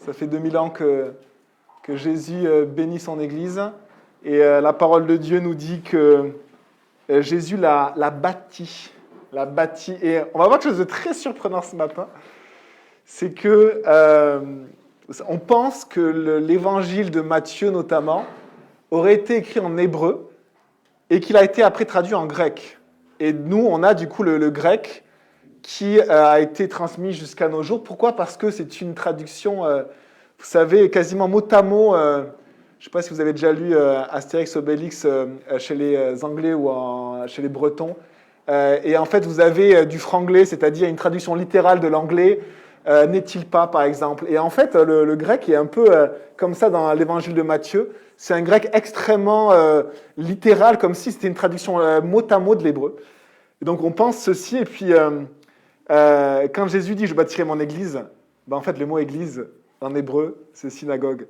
Ça fait 2000 ans que Jésus bénit son Église. Et la parole de Dieu nous dit que Jésus l'a bâtie. L'a bâtie. Et on va voir quelque chose de très surprenant ce matin. C'est que on pense que l'évangile de Matthieu, notamment, aurait été écrit en hébreu et qu'il a été après traduit en grec. Et nous, on a du coup le grec qui a été transmis jusqu'à nos jours. Pourquoi ? Parce que c'est une traduction, vous savez, quasiment mot à mot. Je ne sais pas si vous avez déjà lu Astérix Obélix chez les Anglais ou chez les Bretons. Et en fait, vous avez du franglais, c'est-à-dire une traduction littérale de l'anglais. N'est-il pas, par exemple. Et en fait, le grec est un peu comme ça dans l'évangile de Matthieu. C'est un grec extrêmement littéral, comme si c'était une traduction mot à mot de l'hébreu. Et donc on pense ceci, et puis quand Jésus dit « je bâtirai mon église », ben en fait le mot « église » en hébreu, c'est « synagogue ».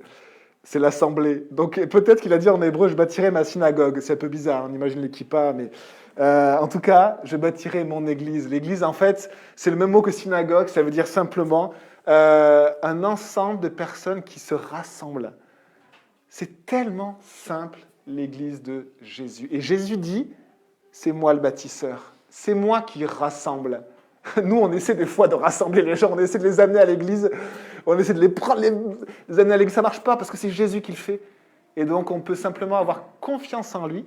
C'est l'assemblée. Donc peut-être qu'il a dit en hébreu « je bâtirai ma synagogue ». C'est un peu bizarre, on imagine les kippas, mais en tout cas, je bâtirai mon église. L'église, en fait, c'est le même mot que synagogue, ça veut dire simplement un ensemble de personnes qui se rassemblent. C'est tellement simple, l'église de Jésus. Et Jésus dit, c'est moi le bâtisseur, c'est moi qui rassemble. Nous, on essaie des fois de rassembler les gens, on essaie de les amener à l'église, on essaie de les prendre, les amener à l'église, ça ne marche pas parce que c'est Jésus qui le fait. Et donc, on peut simplement avoir confiance en lui,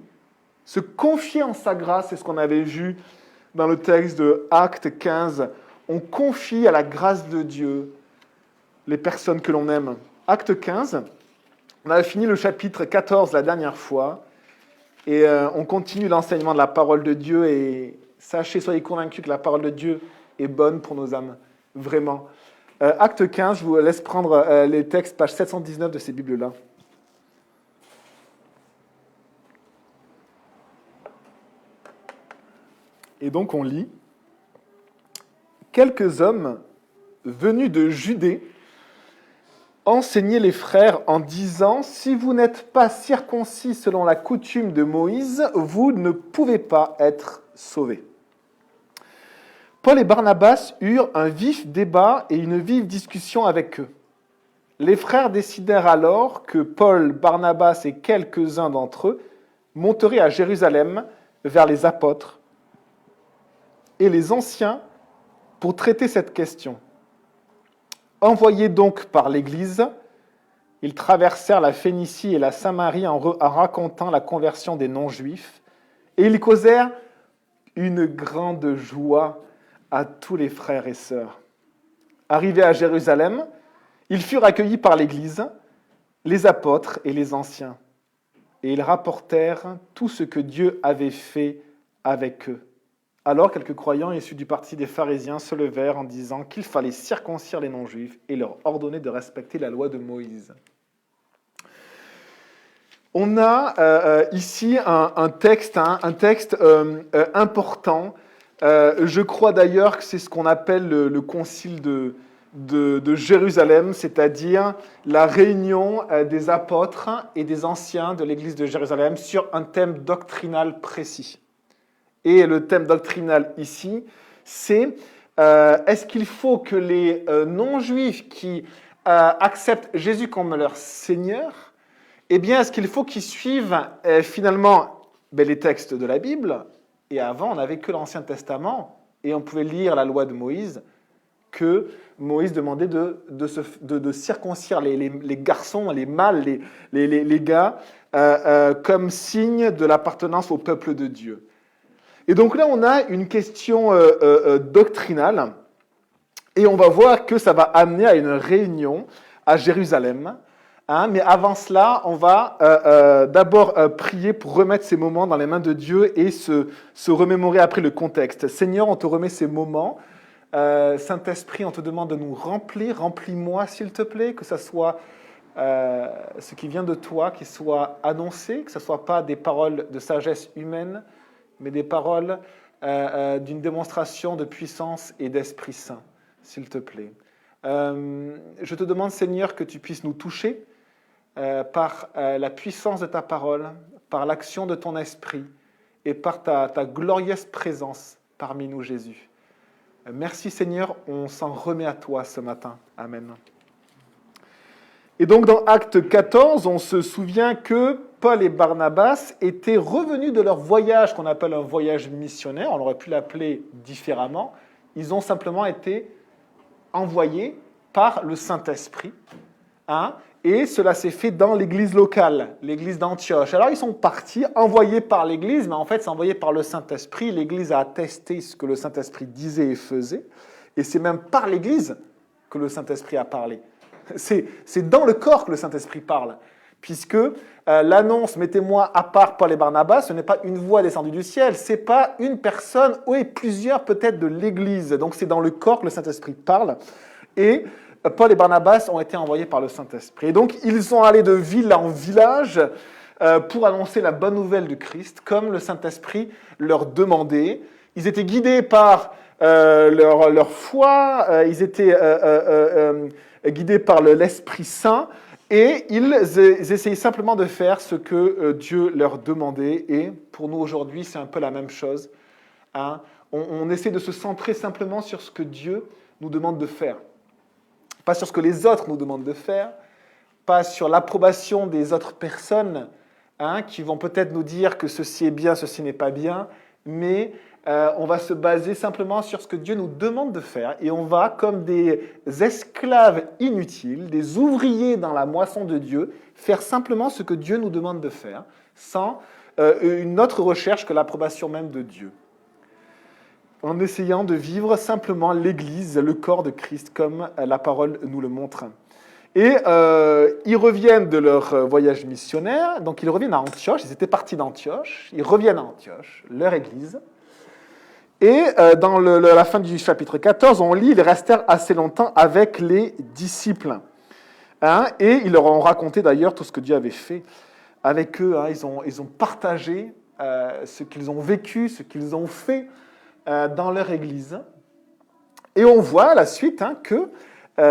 se confier en sa grâce, c'est ce qu'on avait vu dans le texte de Actes 15. On confie à la grâce de Dieu les personnes que l'on aime. Actes 15, on avait fini le chapitre 14 la dernière fois, et on continue l'enseignement de la parole de Dieu, et sachez, soyez convaincus que la parole de Dieu est bonne pour nos âmes, vraiment. Acte 15, je vous laisse prendre les textes, page 719 de ces Bibles-là. Et donc on lit « Quelques hommes venus de Judée enseignaient les frères en disant « Si vous n'êtes pas circoncis selon la coutume de Moïse, vous ne pouvez pas être sauvés. » Paul et Barnabas eurent un vif débat et une vive discussion avec eux. Les frères décidèrent alors que Paul, Barnabas et quelques-uns d'entre eux monteraient à Jérusalem vers les apôtres et les anciens pour traiter cette question. Envoyés donc par l'Église, ils traversèrent la Phénicie et la Samarie en racontant la conversion des non-juifs, et ils causèrent une grande joie à tous les frères et sœurs. Arrivés à Jérusalem, ils furent accueillis par l'Église, les apôtres et les anciens, et ils rapportèrent tout ce que Dieu avait fait avec eux. Alors, quelques croyants issus du parti des pharisiens se levèrent en disant qu'il fallait circoncire les non-juifs et leur ordonner de respecter la loi de Moïse. On a ici un texte important. Je crois d'ailleurs que c'est ce qu'on appelle le concile de Jérusalem, c'est-à-dire la réunion des apôtres et des anciens de l'église de Jérusalem sur un thème doctrinal précis. Et le thème doctrinal ici, c'est est-ce qu'il faut que les non-juifs qui acceptent Jésus comme leur Seigneur, eh bien, est-ce qu'il faut qu'ils suivent finalement les textes de la Bible? Et avant, on n'avait que l'Ancien Testament, et on pouvait lire la loi de Moïse, que Moïse demandait de circoncire les garçons, les mâles, les gars, comme signe de l'appartenance au peuple de Dieu. Et donc là, on a une question doctrinale, et on va voir que ça va amener à une réunion à Jérusalem. Mais avant cela, on va d'abord prier pour remettre ces moments dans les mains de Dieu et se remémorer après le contexte. Seigneur, on te remet ces moments. Saint-Esprit, on te demande de nous remplir. Remplis-moi, s'il te plaît, que ce soit ce qui vient de toi, qui soit annoncé, que ce ne soit pas des paroles de sagesse humaine, mais des paroles d'une démonstration de puissance et d'Esprit Saint, s'il te plaît. Je te demande, Seigneur, que tu puisses nous toucher par la puissance de ta parole, par l'action de ton Esprit et par ta glorieuse présence parmi nous, Jésus. Merci, Seigneur, on s'en remet à toi ce matin. Amen. Et donc dans Acte 14, on se souvient que Paul et Barnabas étaient revenus de leur voyage, qu'on appelle un voyage missionnaire, on aurait pu l'appeler différemment. Ils ont simplement été envoyés par le Saint-Esprit, hein, et cela s'est fait dans l'église locale, l'église d'Antioche. Alors ils sont partis, envoyés par l'église, mais en fait c'est envoyé par le Saint-Esprit. L'église a attesté ce que le Saint-Esprit disait et faisait, et c'est même par l'église que le Saint-Esprit a parlé. C'est dans le corps que le Saint-Esprit parle, puisque l'annonce « Mettez-moi à part Paul et Barnabas », ce n'est pas une voix descendue du ciel, c'est pas une personne, ou plusieurs peut-être de l'Église. Donc c'est dans le corps que le Saint-Esprit parle, et Paul et Barnabas ont été envoyés par le Saint-Esprit. Et donc ils sont allés de ville en village pour annoncer la bonne nouvelle du Christ, comme le Saint-Esprit leur demandait. Ils étaient guidés par leur foi, ils étaient guidés par l'Esprit Saint, et ils essayaient simplement de faire ce que Dieu leur demandait. Et pour nous aujourd'hui, c'est un peu la même chose, hein. On essaie de se centrer simplement sur ce que Dieu nous demande de faire. Pas sur ce que les autres nous demandent de faire, pas sur l'approbation des autres personnes, hein, qui vont peut-être nous dire que ceci est bien, ceci n'est pas bien, mais on va se baser simplement sur ce que Dieu nous demande de faire, et on va, comme des esclaves inutiles, des ouvriers dans la moisson de Dieu, faire simplement ce que Dieu nous demande de faire, sans une autre recherche que l'approbation même de Dieu, en essayant de vivre simplement l'Église, le corps de Christ, comme la parole nous le montre. Et ils reviennent de leur voyage missionnaire, donc ils reviennent à Antioche, ils étaient partis d'Antioche, ils reviennent à Antioche, leur Église. Et dans la fin du chapitre 14, on lit « Ils restèrent assez longtemps avec les disciples. Hein, et ils leur ont raconté d'ailleurs tout ce que Dieu avait fait avec eux. Hein, ils ont partagé ce qu'ils ont vécu, ce qu'ils ont fait dans leur Église. Et on voit à la suite, hein, que,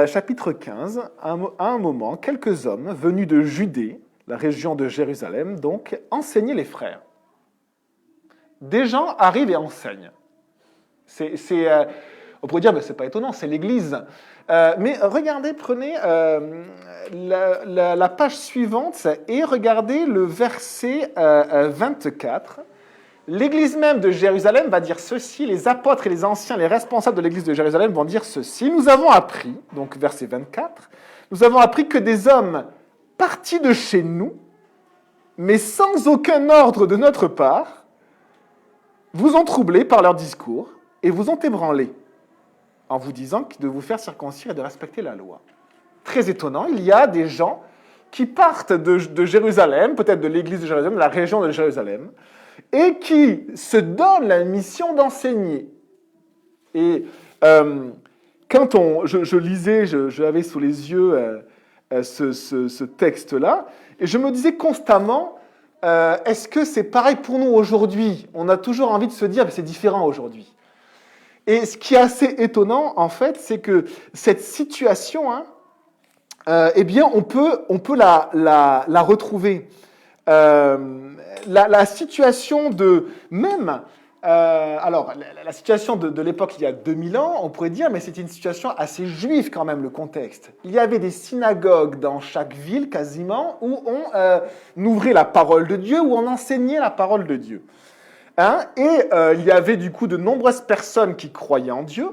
chapitre 15, à un moment, quelques hommes venus de Judée, la région de Jérusalem, donc, enseignaient les frères. Des gens arrivent et enseignent. On pourrait dire, mais c'est pas étonnant, c'est l'Église. Mais regardez, prenez la page suivante et regardez le verset 24. L'Église même de Jérusalem va dire ceci, les apôtres et les anciens, les responsables de l'Église de Jérusalem vont dire ceci. Nous avons appris, donc verset 24, nous avons appris que des hommes partis de chez nous, mais sans aucun ordre de notre part, vous ont troublé par leur discours et vous ont ébranlé, en vous disant de vous faire circoncire et de respecter la loi. Très étonnant, il y a des gens qui partent de Jérusalem, peut-être de l'église de Jérusalem, de la région de Jérusalem, et qui se donnent la mission d'enseigner. Et quand je lisais, j'avais sous les yeux ce texte-là, et je me disais constamment, est-ce que c'est pareil pour nous aujourd'hui? On a toujours envie de se dire, c'est différent aujourd'hui. Et ce qui est assez étonnant, en fait, c'est que cette situation, hein, eh bien, on peut la retrouver. La situation de même, alors la situation de l'époque il y a 2000 ans, on pourrait dire, mais c'était une situation assez juive quand même, le contexte. Il y avait des synagogues dans chaque ville quasiment où on ouvrait la parole de Dieu, où on enseignait la parole de Dieu. Hein, et il y avait du coup de nombreuses personnes qui croyaient en Dieu,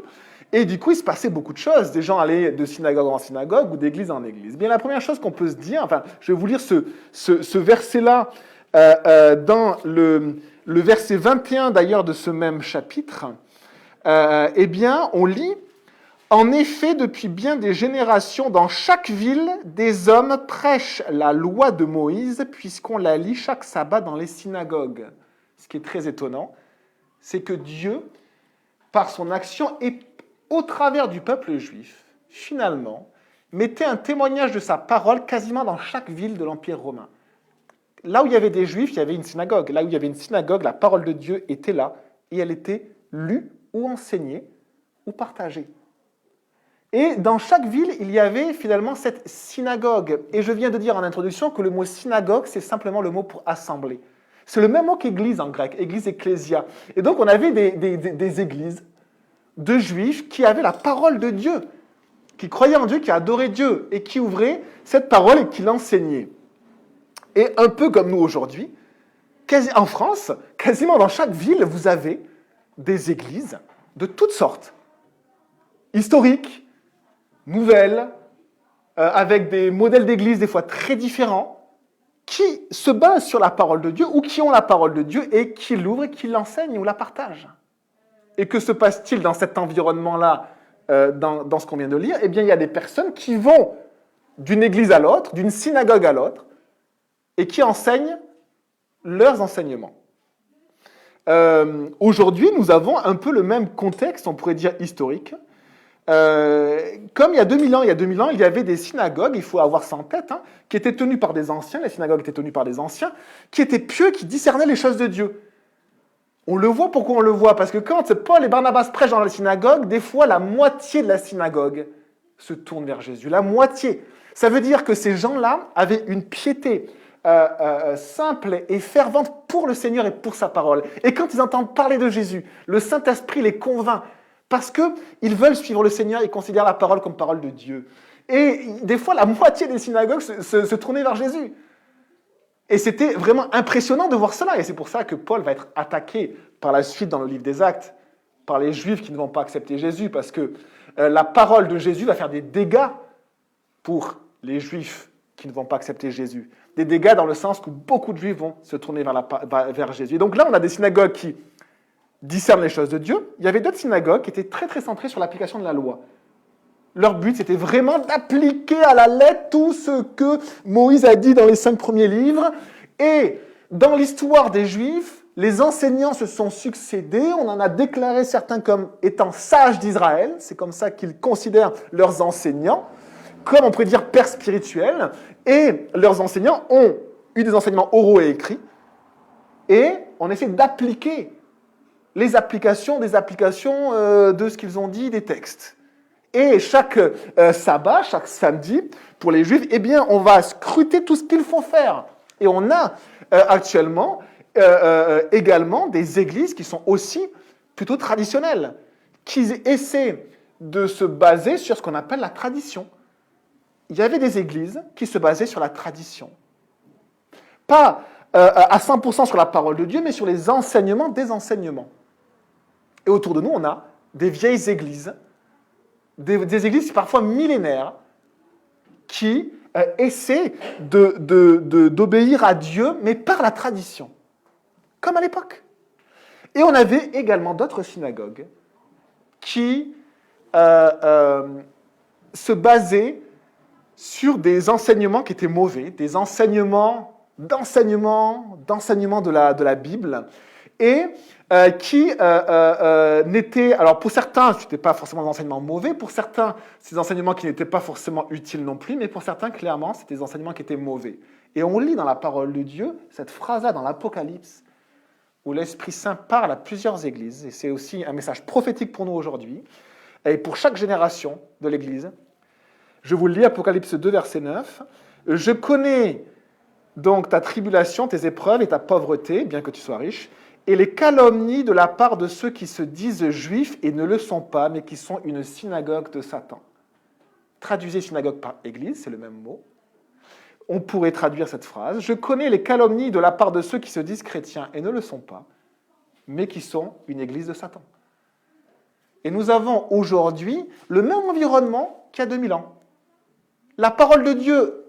et du coup il se passait beaucoup de choses. Des gens allaient de synagogue en synagogue ou d'église en église. Bien, la première chose qu'on peut se dire, enfin, je vais vous lire ce verset-là dans le verset 21 d'ailleurs de ce même chapitre. Eh bien, on lit « En effet, depuis bien des générations, dans chaque ville, des hommes prêchent la loi de Moïse, puisqu'on la lit chaque sabbat dans les synagogues. » Ce qui est très étonnant, c'est que Dieu, par son action et au travers du peuple juif, finalement, mettait un témoignage de sa parole quasiment dans chaque ville de l'Empire romain. Là où il y avait des juifs, il y avait une synagogue. Là où il y avait une synagogue, la parole de Dieu était là, et elle était lue ou enseignée ou partagée. Et dans chaque ville, il y avait finalement cette synagogue. Et je viens de dire en introduction que le mot synagogue, c'est simplement le mot pour assemblée. C'est le même mot qu'église en grec, église ecclésia. Et donc on avait des églises de juifs qui avaient la parole de Dieu, qui croyait en Dieu, qui adorait Dieu et qui ouvrait cette parole et qui l'enseignait. Et un peu comme nous aujourd'hui, en France, quasiment dans chaque ville, vous avez des églises de toutes sortes. Historiques, nouvelles, avec des modèles d'église des fois très différents, qui se basent sur la parole de Dieu ou qui ont la parole de Dieu et qui l'ouvrent et qui l'enseignent ou la partagent. Et que se passe-t-il dans cet environnement-là, dans ce qu'on vient de lire? Eh bien, il y a des personnes qui vont d'une église à l'autre, d'une synagogue à l'autre, et qui enseignent leurs enseignements. Aujourd'hui, nous avons un peu le même contexte, on pourrait dire historique. Comme il y a 2000 ans, il y avait des synagogues, il faut avoir ça en tête, qui étaient tenues par des anciens, les synagogues étaient tenues par des anciens, qui étaient pieux, qui discernaient les choses de Dieu. On le voit, pourquoi on le voit? Parce que quand Paul et Barnabas prêchent dans la synagogue, des fois la moitié de la synagogue se tourne vers Jésus. La moitié. Ça veut dire que ces gens-là avaient une piété simple et fervente pour le Seigneur et pour sa parole. Et quand ils entendent parler de Jésus, le Saint-Esprit les convainc parce qu'ils veulent suivre le Seigneur et considèrent la parole comme parole de Dieu. Et des fois, la moitié des synagogues se tournaient vers Jésus. Et c'était vraiment impressionnant de voir cela. Et c'est pour ça que Paul va être attaqué par la suite dans le livre des Actes par les Juifs qui ne vont pas accepter Jésus parce que la parole de Jésus va faire des dégâts pour les Juifs qui ne vont pas accepter Jésus. Des dégâts dans le sens où beaucoup de Juifs vont se tourner vers Jésus. Et donc là, on a des synagogues qui discernent les choses de Dieu. Il y avait d'autres synagogues qui étaient très très centrées sur l'application de la loi. Leur but, c'était vraiment d'appliquer à la lettre tout ce que Moïse a dit dans les 5 premiers livres. Et dans l'histoire des Juifs, les enseignants se sont succédés. On en a déclaré certains comme étant sages d'Israël. C'est comme ça qu'ils considèrent leurs enseignants, comme on pourrait dire pères spirituels. Et leurs enseignants ont eu des enseignements oraux et écrits. Et on essaie d'appliquer les applications de ce qu'ils ont dit des textes. Et chaque sabbat, chaque samedi, pour les Juifs, eh bien, on va scruter tout ce qu'il faut faire. Et on a actuellement également des églises qui sont aussi plutôt traditionnelles, qui essaient de se baser sur ce qu'on appelle la tradition. Il y avait des églises qui se basaient sur la tradition. Pas à 100% sur la parole de Dieu, mais sur les enseignements des enseignements. Et autour de nous, on a des vieilles églises, des églises parfois millénaires, qui essaient d'obéir à Dieu, mais par la tradition, comme à l'époque. Et on avait également d'autres synagogues qui se basaient sur des enseignements qui étaient mauvais, des enseignements de la Bible, et qui n'étaient, alors pour certains, ce n'étaient pas forcément des enseignements mauvais, pour certains, ces enseignements qui n'étaient pas forcément utiles non plus, mais pour certains, clairement, c'était des enseignements qui étaient mauvais. Et on lit dans la parole de Dieu, cette phrase-là dans l'Apocalypse, où l'Esprit Saint parle à plusieurs églises, et c'est aussi un message prophétique pour nous aujourd'hui, et pour chaque génération de l'Église. Je vous le lis, Apocalypse 2, verset 9. « Je connais donc ta tribulation, tes épreuves et ta pauvreté, bien que tu sois riche, et les calomnies de la part de ceux qui se disent juifs et ne le sont pas, mais qui sont une synagogue de Satan. » Traduisez synagogue par église, c'est le même mot. On pourrait traduire cette phrase. « Je connais les calomnies de la part de ceux qui se disent chrétiens et ne le sont pas, mais qui sont une église de Satan. » Et nous avons aujourd'hui le même environnement qu'il y a 2000 ans. La parole de Dieu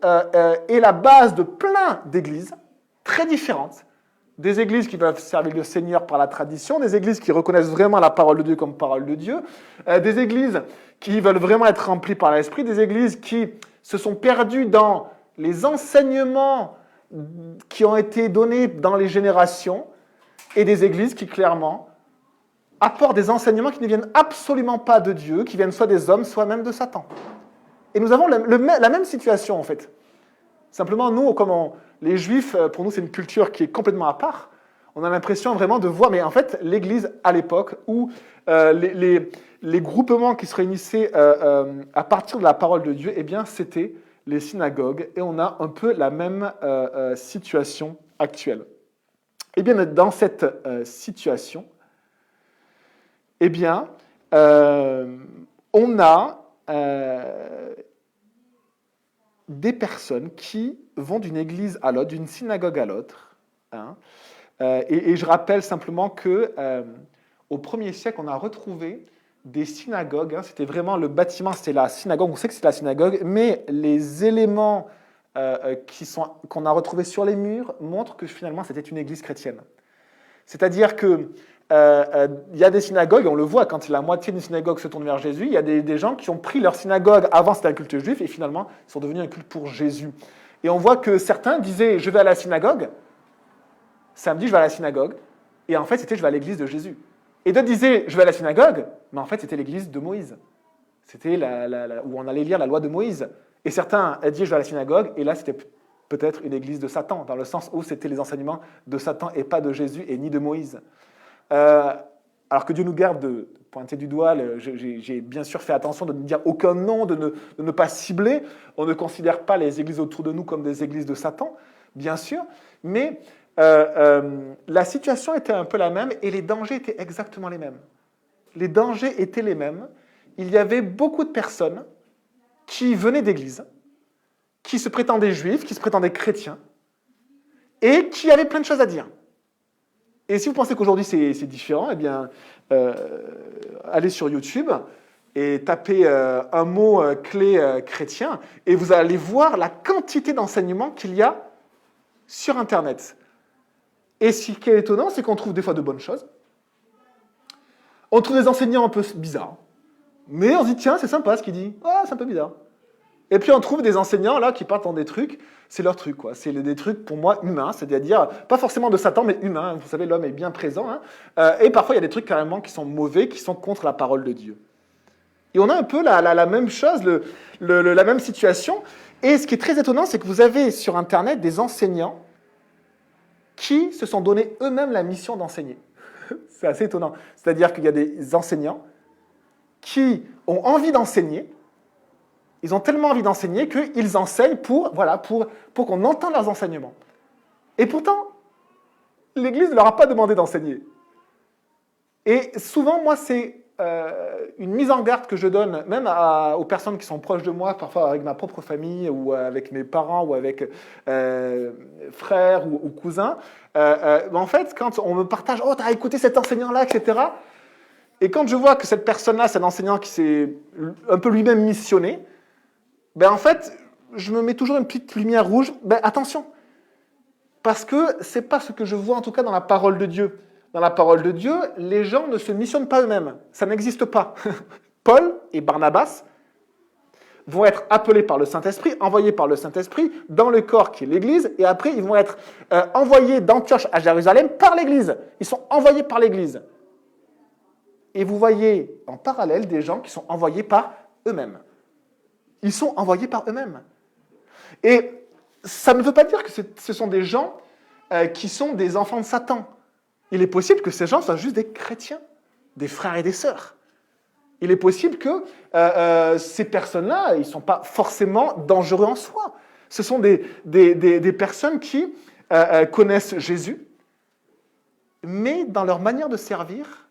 est la base de plein d'églises très différentes. Des églises qui peuvent servir le Seigneur par la tradition, des églises qui reconnaissent vraiment la parole de Dieu comme parole de Dieu, des églises qui veulent vraiment être remplies par l'Esprit, des églises qui se sont perdues dans les enseignements qui ont été donnés dans les générations, et des églises qui, clairement, apportent des enseignements qui ne viennent absolument pas de Dieu, qui viennent soit des hommes, soit même de Satan. Et nous avons la même situation, en fait. Simplement, nous, les Juifs, pour nous, c'est une culture qui est complètement à part. On a l'impression vraiment de voir, mais en fait, l'Église, à l'époque, où les groupements qui se réunissaient à partir de la parole de Dieu, eh bien, c'était les synagogues, et on a un peu la même situation actuelle. Eh bien, dans cette situation, eh bien, on a euh, des personnes qui vont d'une église à l'autre, d'une synagogue à l'autre. Hein. Et je rappelle simplement que au 1er siècle, on a retrouvé des synagogues. Hein, c'était vraiment le bâtiment, c'était la synagogue. On sait que c'est la synagogue, mais les éléments qu'on a retrouvés sur les murs montrent que finalement c'était une église chrétienne. C'est-à-dire que il y a des synagogues, on le voit quand la moitié d'une synagogue se tourne vers Jésus, il y a des gens qui ont pris leur synagogue, avant c'était un culte juif, et finalement ils sont devenus un culte pour Jésus. Et on voit que certains disaient « je vais à la synagogue », samedi je vais à la synagogue, et en fait c'était « je vais à l'église de Jésus ». Et d'autres disaient « je vais à la synagogue », mais en fait c'était l'église de Moïse. C'était où on allait lire la loi de Moïse. Et certains disaient « je vais à la synagogue », et là c'était peut-être une église de Satan, dans le sens où c'était les enseignements de Satan et pas de Jésus et ni de Moïse. Alors que Dieu nous garde de pointer du doigt, j'ai bien sûr fait attention de ne dire aucun nom, de ne pas cibler. On ne considère pas les églises autour de nous comme des églises de Satan, bien sûr, mais la situation était un peu la même et les dangers étaient exactement les mêmes. Les dangers étaient les mêmes. Il y avait beaucoup de personnes qui venaient d'églises, qui se prétendaient juifs, qui se prétendaient chrétiens, et qui avaient plein de choses à dire. Et si vous pensez qu'aujourd'hui c'est différent, eh bien, allez sur YouTube et tapez un mot clé chrétien, et vous allez voir la quantité d'enseignements qu'il y a sur Internet. Et ce qui est étonnant, c'est qu'on trouve des fois de bonnes choses. On trouve des enseignants un peu bizarres. Mais on se dit, tiens, c'est sympa ce qu'il dit. Ah, c'est un peu bizarre. Et puis on trouve des enseignants là qui partent dans des trucs, c'est leur truc, quoi. C'est des trucs pour moi humains, c'est-à-dire pas forcément de Satan, mais humains. Vous savez, l'homme est bien présent. Hein. Et parfois il y a des trucs carrément qui sont mauvais, qui sont contre la parole de Dieu. Et on a un peu la même chose, la même situation. Et ce qui est très étonnant, c'est que vous avez sur Internet des enseignants qui se sont donné eux-mêmes la mission d'enseigner. C'est assez étonnant. C'est-à-dire qu'il y a des enseignants qui ont envie d'enseigner. Ils ont tellement envie d'enseigner qu'ils enseignent pour qu'on entende leurs enseignements. Et pourtant, l'Église ne leur a pas demandé d'enseigner. Et souvent, moi, c'est une mise en garde que je donne, même aux personnes qui sont proches de moi, parfois avec ma propre famille, ou avec mes parents, ou avec frères ou cousins. En fait, quand on me partage « Oh, t'as écouté cet enseignant-là, etc. » Et quand je vois que cette personne-là, c'est un enseignant qui s'est un peu lui-même missionné, en fait, je me mets toujours une petite lumière rouge. Attention, parce que c'est pas ce que je vois en tout cas dans la parole de Dieu. Dans la parole de Dieu, les gens ne se missionnent pas eux-mêmes. Ça n'existe pas. Paul et Barnabas vont être appelés par le Saint-Esprit, envoyés par le Saint-Esprit dans le corps qui est l'Église, et après ils vont être envoyés d'Antioche à Jérusalem par l'Église. Ils sont envoyés par l'Église. Et vous voyez en parallèle des gens qui sont envoyés par eux-mêmes. Ils sont envoyés par eux-mêmes. Et ça ne veut pas dire que ce sont des gens qui sont des enfants de Satan. Il est possible que ces gens soient juste des chrétiens, des frères et des sœurs. Il est possible que ces personnes-là, ils ne sont pas forcément dangereux en soi. Ce sont des personnes qui connaissent Jésus, mais dans leur manière de servir,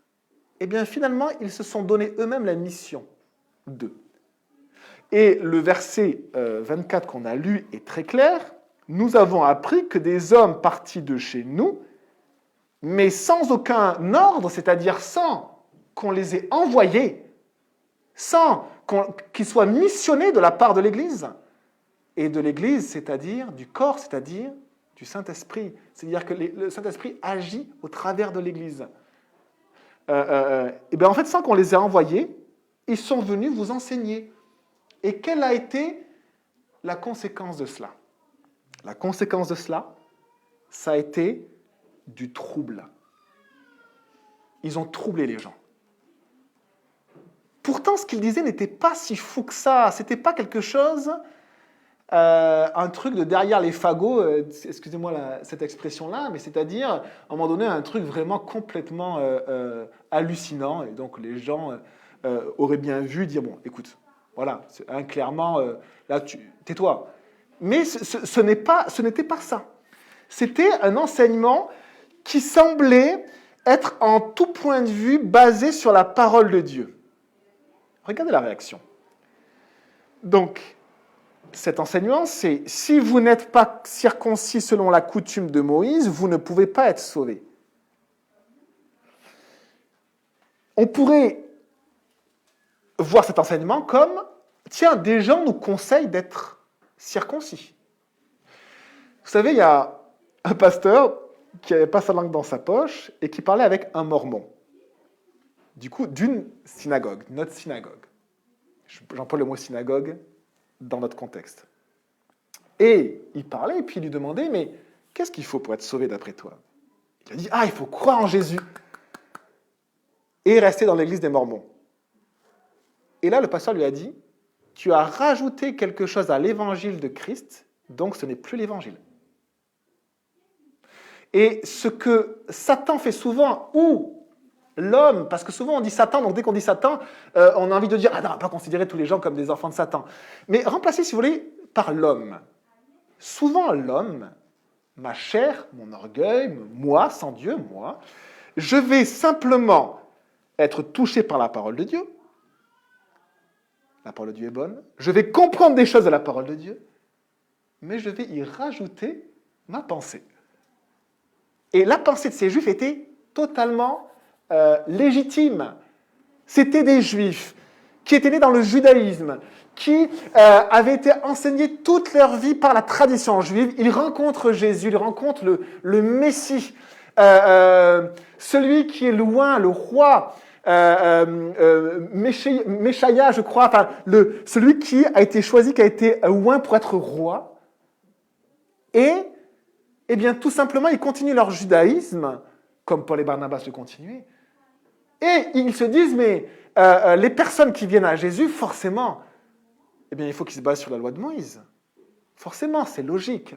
eh bien finalement, ils se sont donné eux-mêmes la mission d'eux. Et le verset 24 qu'on a lu est très clair. Nous avons appris que des hommes partis de chez nous, mais sans aucun ordre, c'est-à-dire sans qu'on les ait envoyés, sans qu'ils soient missionnés de la part de l'Église. Et de l'Église, c'est-à-dire du corps, c'est-à-dire du Saint-Esprit. C'est-à-dire que le Saint-Esprit agit au travers de l'Église. Et bien en fait, sans qu'on les ait envoyés, ils sont venus vous enseigner. Et quelle a été la conséquence de cela? La conséquence de cela, ça a été du trouble. Ils ont troublé les gens. Pourtant, ce qu'ils disaient n'était pas si fou que ça. C'était pas quelque chose, un truc de derrière les fagots, excusez-moi cette expression-là, mais c'est-à-dire, à un moment donné, un truc vraiment complètement hallucinant. Et donc, les gens auraient bien vu dire, bon, écoute, voilà, clairement, là, tais-toi. Mais ce n'était pas ça. C'était un enseignement qui semblait être en tout point de vue basé sur la parole de Dieu. Regardez la réaction. Donc, cet enseignement, c'est si vous n'êtes pas circoncis selon la coutume de Moïse, vous ne pouvez pas être sauvés. On pourrait voir cet enseignement comme, tiens, des gens nous conseillent d'être circoncis. Vous savez, il y a un pasteur qui n'avait pas sa langue dans sa poche et qui parlait avec un mormon. Du coup, d'une synagogue, notre synagogue. J'emploie le mot synagogue dans notre contexte. Et il parlait, et puis il lui demandait, mais qu'est-ce qu'il faut pour être sauvé d'après toi? Il a dit, il faut croire en Jésus. Et rester dans l'église des Mormons. Et là, le pasteur lui a dit, tu as rajouté quelque chose à l'évangile de Christ, donc ce n'est plus l'évangile. Et ce que Satan fait souvent, ou l'homme, parce que souvent on dit Satan, donc dès qu'on dit Satan, on a envie de dire, non, on va pas considérer tous les gens comme des enfants de Satan. Mais remplacez, si vous voulez, par l'homme. Souvent l'homme, ma chair, mon orgueil, moi, sans Dieu, moi, je vais simplement être touché par la parole de Dieu. La parole de Dieu est bonne. Je vais comprendre des choses de la parole de Dieu, mais je vais y rajouter ma pensée. Et la pensée de ces Juifs était totalement légitime. C'était des Juifs qui étaient nés dans le judaïsme, qui avaient été enseignés toute leur vie par la tradition juive. Ils rencontrent Jésus, ils rencontrent le Messie, celui qui est loin, le roi, Méchaïa, je crois, enfin, celui qui a été choisi, qui a été loin pour être roi. Et eh bien, tout simplement, ils continuent leur judaïsme, comme Paul et Barnabas le continuaient, et ils se disent, mais les personnes qui viennent à Jésus, forcément, eh bien, il faut qu'ils se basent sur la loi de Moïse. Forcément, c'est logique.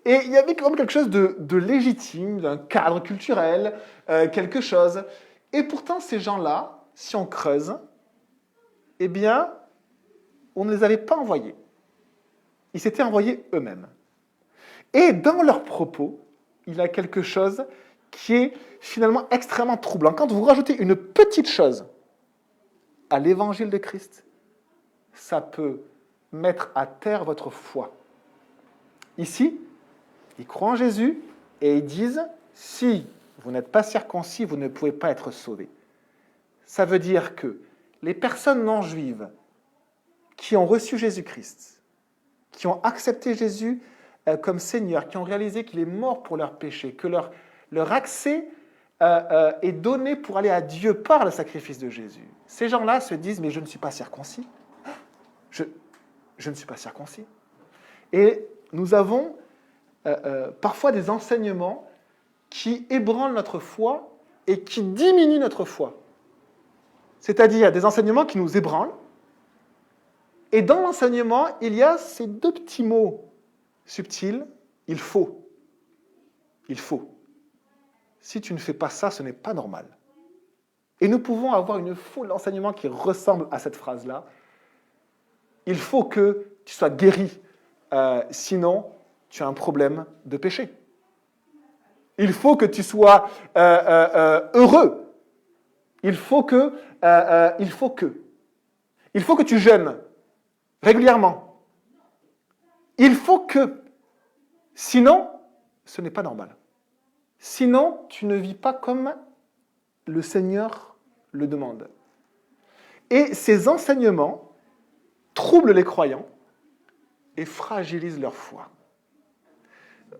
Et il y avait quand même quelque chose de légitime, d'un cadre culturel, quelque chose. Et pourtant, ces gens-là, si on creuse, eh bien, on ne les avait pas envoyés. Ils s'étaient envoyés eux-mêmes. Et dans leurs propos, il y a quelque chose qui est finalement extrêmement troublant. Quand vous rajoutez une petite chose à l'évangile de Christ, ça peut mettre à terre votre foi. Ici, ils croient en Jésus et ils disent, si vous n'êtes pas circoncis, vous ne pouvez pas être sauvés. Ça veut dire que les personnes non juives qui ont reçu Jésus-Christ, qui ont accepté Jésus comme Seigneur, qui ont réalisé qu'il est mort pour leurs péchés, que leur accès est donné pour aller à Dieu par le sacrifice de Jésus. Ces gens-là se disent, mais je ne suis pas circoncis. Je ne suis pas circoncis. Et nous avons parfois des enseignements qui ébranlent notre foi et qui diminuent notre foi. C'est-à-dire des enseignements qui nous ébranlent. Et dans l'enseignement, il y a ces deux petits mots subtil, il faut. Il faut. Si tu ne fais pas ça, ce n'est pas normal. Et nous pouvons avoir une foule d'enseignements qui ressemblent à cette phrase-là. Il faut que tu sois guéri, sinon tu as un problème de péché. Il faut que tu sois heureux. Il faut que tu jeûnes régulièrement. Il faut que, sinon, ce n'est pas normal. Sinon, tu ne vis pas comme le Seigneur le demande. Et ces enseignements troublent les croyants et fragilisent leur foi.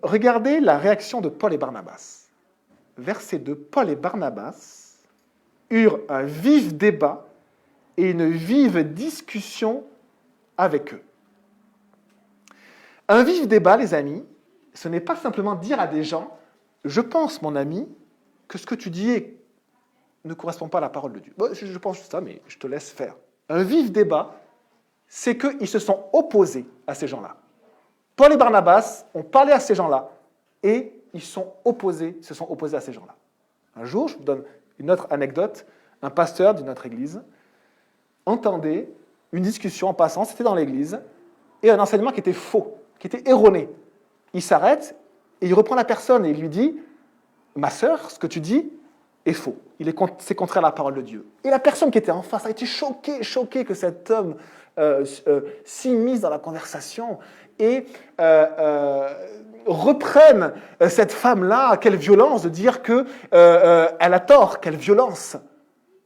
Regardez la réaction de Paul et Barnabas. Verset 2, Paul et Barnabas eurent un vif débat et une vive discussion avec eux. Un vif débat, les amis, ce n'est pas simplement dire à des gens « Je pense, mon ami, que ce que tu dis ne correspond pas à la parole de Dieu. Bon, je pense ça, mais je te laisse faire. » Un vif débat, c'est qu'ils se sont opposés à ces gens-là. Paul et Barnabas ont parlé à ces gens-là et ils se sont opposés à ces gens-là. Un jour, je vous donne une autre anecdote, un pasteur d'une autre église entendait une discussion en passant, c'était dans l'église, et un enseignement qui était faux, qui était erroné. Il s'arrête et il reprend la personne et il lui dit « Ma sœur, ce que tu dis, est faux. C'est contraire à la parole de Dieu. Et la personne qui était en face a été choquée que cet homme s'immisce dans la conversation et reprenne cette femme-là. Quelle violence de dire qu'elle a tort, quelle violence.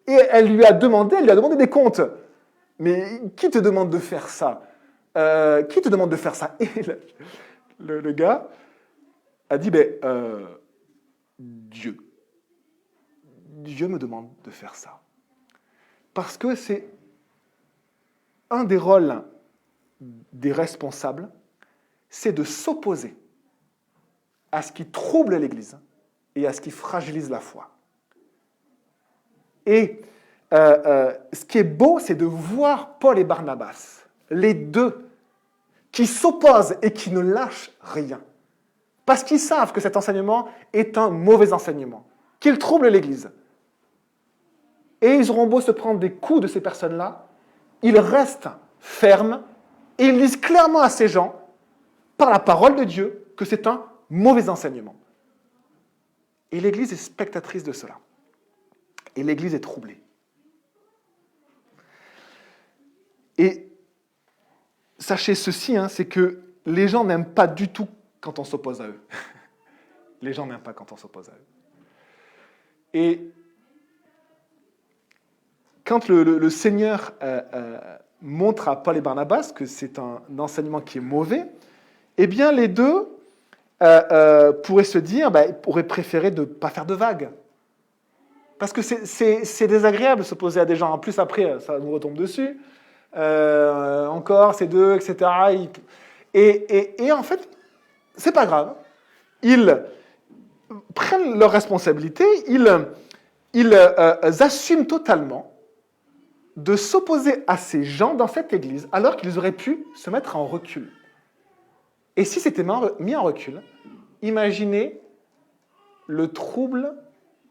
Et elle lui a demandé des comptes. Mais qui te demande de faire ça? Qui te demande de faire ça? Et le gars a dit, Dieu. Dieu me demande de faire ça. Parce que c'est un des rôles des responsables, c'est de s'opposer à ce qui trouble l'Église et à ce qui fragilise la foi. Et ce qui est beau, c'est de voir Paul et Barnabas, les deux, qui s'opposent et qui ne lâchent rien. Parce qu'ils savent que cet enseignement est un mauvais enseignement, qu'il trouble l'Église. Et ils auront beau se prendre des coups de ces personnes-là, ils restent fermes et ils disent clairement à ces gens, par la parole de Dieu, que c'est un mauvais enseignement. Et l'Église est spectatrice de cela. Et l'Église est troublée. Et sachez ceci, c'est que les gens n'aiment pas du tout quand on s'oppose à eux. Les gens n'aiment pas quand on s'oppose à eux. Et quand le Seigneur montre à Paul et Barnabas que c'est un enseignement qui est mauvais, eh bien les deux pourraient se dire, ils pourraient préférer de ne pas faire de vagues. Parce que c'est désagréable de s'opposer à des gens. En plus, après, ça nous retombe dessus. Encore, ces deux, etc. Et en fait, c'est pas grave. Ils prennent leurs responsabilités, ils assument totalement de s'opposer à ces gens dans cette église, alors qu'ils auraient pu se mettre en recul. Et si c'était mis en recul, imaginez le trouble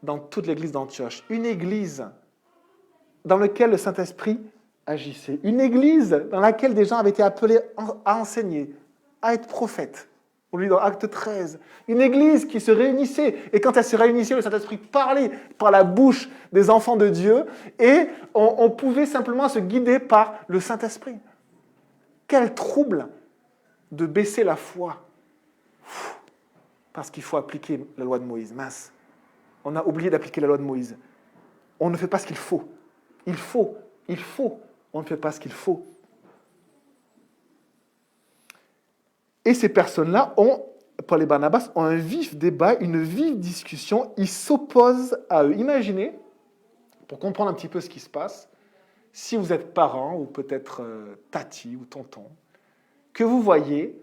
dans toute l'église d'Antioche. Une église dans laquelle le Saint-Esprit agissait. Une église dans laquelle des gens avaient été appelés à enseigner, à être prophètes. On lit dans Acte 13. Une église qui se réunissait. Et quand elle se réunissait, le Saint-Esprit parlait par la bouche des enfants de Dieu. Et on pouvait simplement se guider par le Saint-Esprit. Quel trouble de baisser la foi. Parce qu'il faut appliquer la loi de Moïse. Mince. On a oublié d'appliquer la loi de Moïse. On ne fait pas ce qu'il faut. Il faut. On ne fait pas ce qu'il faut. Et ces personnes-là Paul et Barnabas, ont un vif débat, une vive discussion. Ils s'opposent à eux. Imaginez, pour comprendre un petit peu ce qui se passe, si vous êtes parent, ou peut-être tati ou tonton, que vous voyez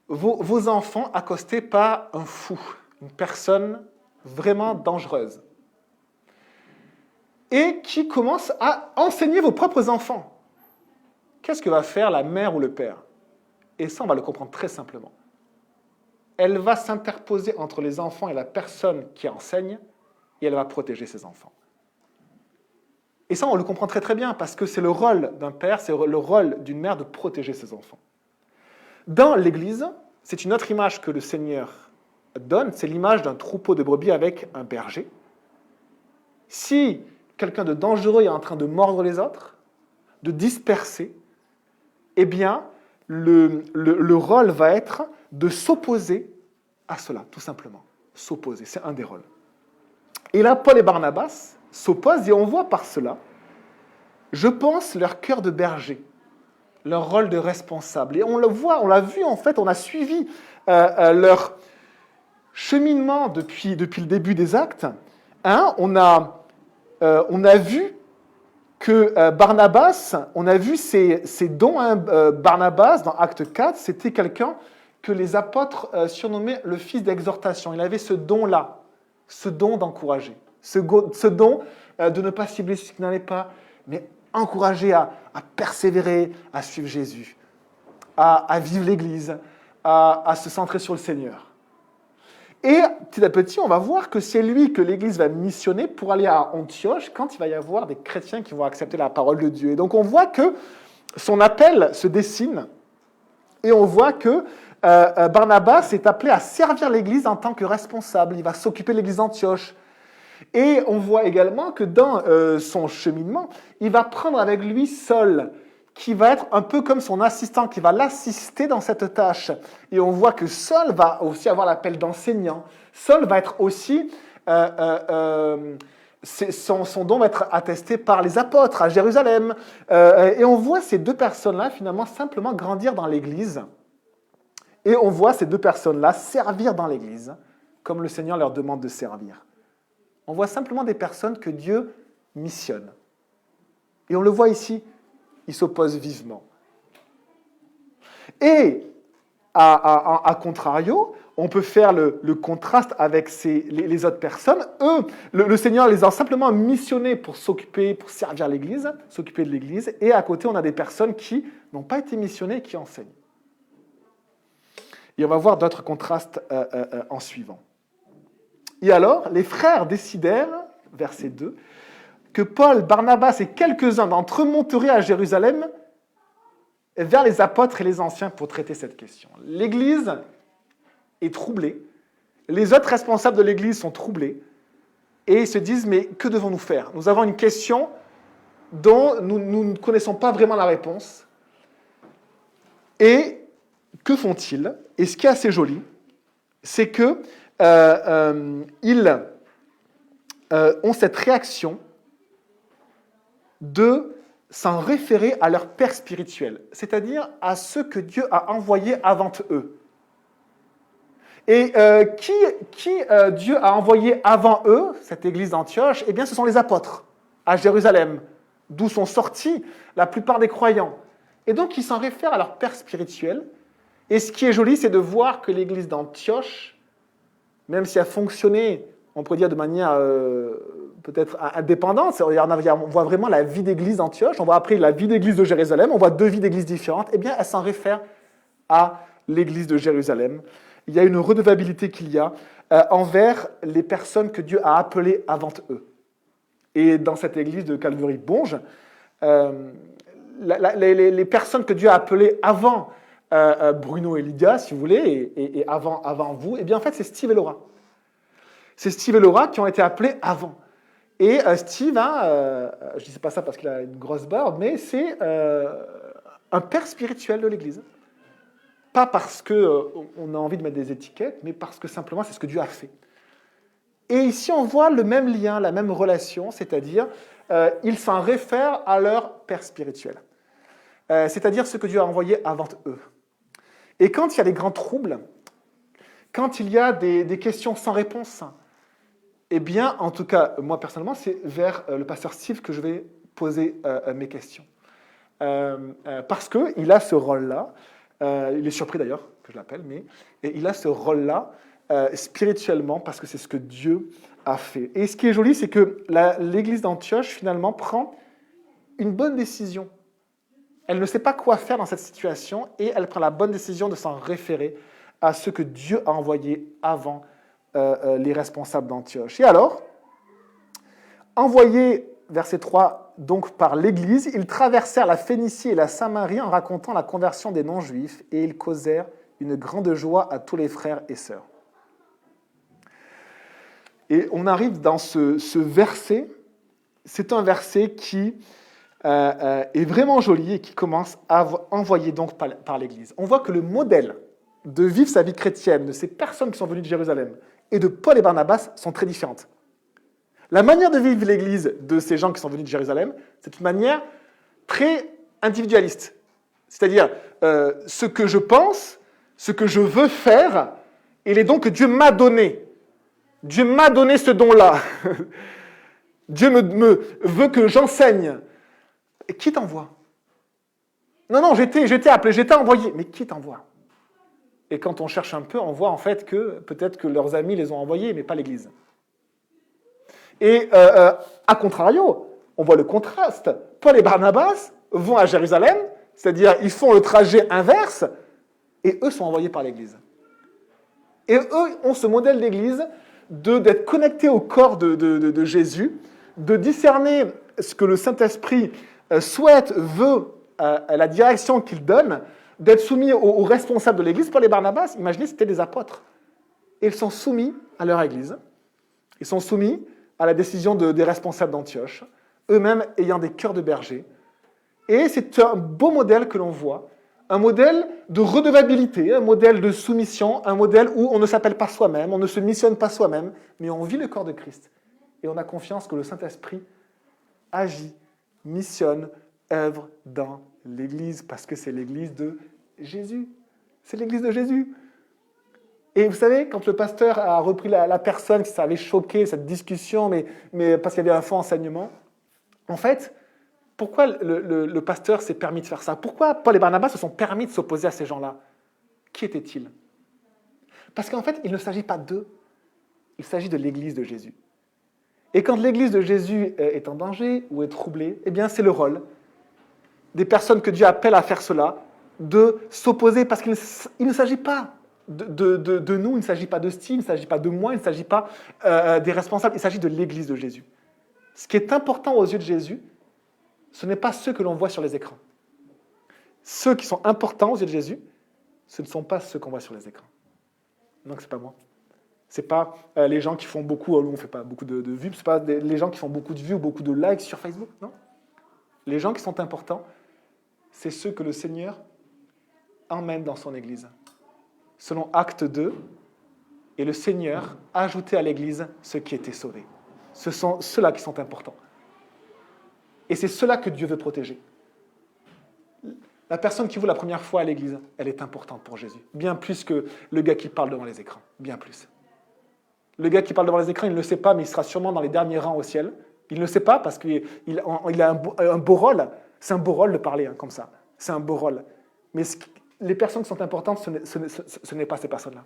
vos enfants accostés par un fou, une personne vraiment dangereuse, et qui commence à enseigner vos propres enfants. Qu'est-ce que va faire la mère ou le père? Et ça, on va le comprendre très simplement. Elle va s'interposer entre les enfants et la personne qui enseigne, et elle va protéger ses enfants. Et ça, on le comprend très très bien, parce que c'est le rôle d'un père, c'est le rôle d'une mère de protéger ses enfants. Dans l'Église, c'est une autre image que le Seigneur donne, c'est l'image d'un troupeau de brebis avec un berger. Si quelqu'un de dangereux est en train de mordre les autres, de disperser, eh bien, le rôle va être de s'opposer à cela, tout simplement. S'opposer, c'est un des rôles. Et là, Paul et Barnabas s'opposent, et on voit par cela, je pense, leur cœur de berger, leur rôle de responsable. Et on le voit, on l'a vu en fait, on a suivi leur cheminement depuis le début des actes. On a vu que Barnabas, on a vu ses dons. Barnabas, dans Acte 4, c'était quelqu'un que les apôtres surnommaient le fils d'exhortation. Il avait ce don-là, ce don d'encourager, ce don de ne pas cibler ce qui n'allait pas, mais encourager à persévérer, à suivre Jésus, à vivre l'Église, à se centrer sur le Seigneur. Et petit à petit, on va voir que c'est lui que l'Église va missionner pour aller à Antioche quand il va y avoir des chrétiens qui vont accepter la parole de Dieu. Et donc on voit que son appel se dessine et on voit que Barnabas est appelé à servir l'Église en tant que responsable. Il va s'occuper de l'Église d'Antioche. Et on voit également que dans son cheminement, il va prendre avec lui Saul, qui va être un peu comme son assistant, qui va l'assister dans cette tâche. Et on voit que Saul va aussi avoir l'appel d'enseignant. Saul va être aussi... son don va être attesté par les apôtres à Jérusalem. Et on voit ces deux personnes-là, finalement, simplement grandir dans l'Église. Et on voit ces deux personnes-là servir dans l'Église, comme le Seigneur leur demande de servir. On voit simplement des personnes que Dieu missionne. Et on le voit ici, il s'oppose vivement. Et, à contrario, on peut faire le contraste avec les autres personnes. Eux, le Seigneur les a simplement missionnés pour s'occuper, pour servir l'Église, s'occuper de l'Église. Et à côté, on a des personnes qui n'ont pas été missionnées et qui enseignent. Et on va voir d'autres contrastes en suivant. Et alors, les frères décidèrent, verset 2, que Paul, Barnabas et quelques-uns d'entre eux monteraient à Jérusalem vers les apôtres et les anciens pour traiter cette question. L'Église est troublée, les autres responsables de l'Église sont troublés, et ils se disent, mais que devons-nous faire? Nous avons une question dont nous ne connaissons pas vraiment la réponse. Et que font-ils? Et ce qui est assez joli, c'est que ils ont cette réaction de s'en référer à leur père spirituel, c'est-à-dire à ceux que Dieu a envoyés avant eux. Et qui Dieu a envoyé avant eux, cette église d'Antioche? Eh bien, ce sont les apôtres, à Jérusalem, d'où sont sortis la plupart des croyants. Et donc, ils s'en réfèrent à leur père spirituel. Et ce qui est joli, c'est de voir que l'église d'Antioche, même si elle fonctionnait, on pourrait dire de manière peut-être indépendante, on voit vraiment la vie d'église d'Antioche, on voit après la vie d'église de Jérusalem, on voit deux vies d'église différentes, eh bien, elle s'en réfère à l'église de Jérusalem. Il y a une redevabilité qu'il y a envers les personnes que Dieu a appelées avant eux. Et dans cette église de Calvary-Bonge, les personnes que Dieu a appelées avant Bruno et Lydia, si vous voulez, et avant vous, eh bien en fait c'est Steve et Laura. C'est Steve et Laura qui ont été appelés avant. Et Steve, je ne dis pas ça parce qu'il a une grosse barbe, mais c'est un père spirituel de l'Église. Pas parce qu'on a envie de mettre des étiquettes, mais parce que simplement c'est ce que Dieu a fait. Et ici on voit le même lien, la même relation, c'est-à-dire ils s'en réfèrent à leur père spirituel. C'est-à-dire ce que Dieu a envoyé avant eux. Et quand il y a des grands troubles, quand il y a des questions sans réponse, eh bien, en tout cas, moi personnellement, c'est vers le pasteur Steve que je vais poser mes questions. Parce qu'il a ce rôle-là, il est surpris d'ailleurs que je l'appelle, mais il a ce rôle-là spirituellement parce que c'est ce que Dieu a fait. Et ce qui est joli, c'est que l'église d'Antioche, finalement, prend une bonne décision. Elle ne sait pas quoi faire dans cette situation et elle prend la bonne décision de s'en référer à ce que Dieu a envoyé avant les responsables d'Antioche. Et alors, envoyés, verset 3, donc par l'Église, ils traversèrent la Phénicie et la Samarie en racontant la conversion des non-juifs et ils causèrent une grande joie à tous les frères et sœurs. Et on arrive dans ce verset, c'est un verset qui est vraiment joli et qui commence à envoyer donc par l'Église. On voit que le modèle de vivre sa vie chrétienne de ces personnes qui sont venues de Jérusalem et de Paul et Barnabas sont très différentes. La manière de vivre l'Église de ces gens qui sont venus de Jérusalem, c'est une manière très individualiste. C'est-à-dire, ce que je pense, ce que je veux faire, et les dons que Dieu m'a donnés. Dieu m'a donné ce don-là. Dieu me veut que j'enseigne. Et qui t'envoie? Non, j'étais appelé, j'étais envoyé. Mais qui t'envoie? Et quand on cherche un peu, on voit en fait que peut-être que leurs amis les ont envoyés, mais pas l'Église. Et à contrario, on voit le contraste. Paul et Barnabas vont à Jérusalem, c'est-à-dire ils font le trajet inverse, et eux sont envoyés par l'Église. Et eux ont ce modèle d'Église d'être connectés au corps de Jésus, de discerner ce que le Saint-Esprit souhaite, veut, la direction qu'il donne, d'être soumis aux responsables de l'Église. Paul et Barnabas, imaginez, c'était des apôtres. Et ils sont soumis à leur Église. Ils sont soumis à la décision des responsables d'Antioche, eux-mêmes ayant des cœurs de bergers. Et c'est un beau modèle que l'on voit, un modèle de redevabilité, un modèle de soumission, un modèle où on ne s'appelle pas soi-même, on ne se missionne pas soi-même, mais on vit le corps de Christ. Et on a confiance que le Saint-Esprit agit, missionne, œuvre dans l'Église, parce que c'est l'Église de Jésus. C'est l'Église de Jésus. Et vous savez, quand le pasteur a repris la personne, ça avait choqué cette discussion, mais parce qu'il y avait un faux enseignement, en fait, pourquoi le pasteur s'est permis de faire ça? Pourquoi Paul et Barnabas se sont permis de s'opposer à ces gens-là? Qui étaient-ils? Parce qu'en fait, il ne s'agit pas d'eux, il s'agit de l'Église de Jésus. Et quand l'Église de Jésus est en danger ou est troublée, eh bien, c'est le rôle des personnes que Dieu appelle à faire cela, de s'opposer, parce qu'il ne s'agit pas de nous, il ne s'agit pas de Steve, il ne s'agit pas de moi, il ne s'agit pas des responsables, il s'agit de l'Église de Jésus. Ce qui est important aux yeux de Jésus, ce n'est pas ceux que l'on voit sur les écrans. Ceux qui sont importants aux yeux de Jésus, ce ne sont pas ceux qu'on voit sur les écrans. Donc, ce n'est pas moi. Ce n'est pas les gens qui font beaucoup, on ne fait pas beaucoup de vues, ce n'est pas les gens qui font beaucoup de vues ou beaucoup de likes sur Facebook, non. Les gens qui sont importants, c'est ceux que le Seigneur emmène dans son Église. Selon Acte 2, et le Seigneur a ajouté à l'Église ceux qui étaient sauvés. Ce sont ceux-là qui sont importants. Et c'est ceux-là que Dieu veut protéger. La personne qui vous la première fois à l'Église, elle est importante pour Jésus. Bien plus que le gars qui parle devant les écrans. Bien plus. Le gars qui parle devant les écrans, il ne le sait pas, mais il sera sûrement dans les derniers rangs au ciel. Il ne le sait pas parce qu'il a un beau rôle. C'est un beau rôle de parler comme ça. C'est un beau rôle. Mais les personnes qui sont importantes, ce n'est pas ces personnes-là.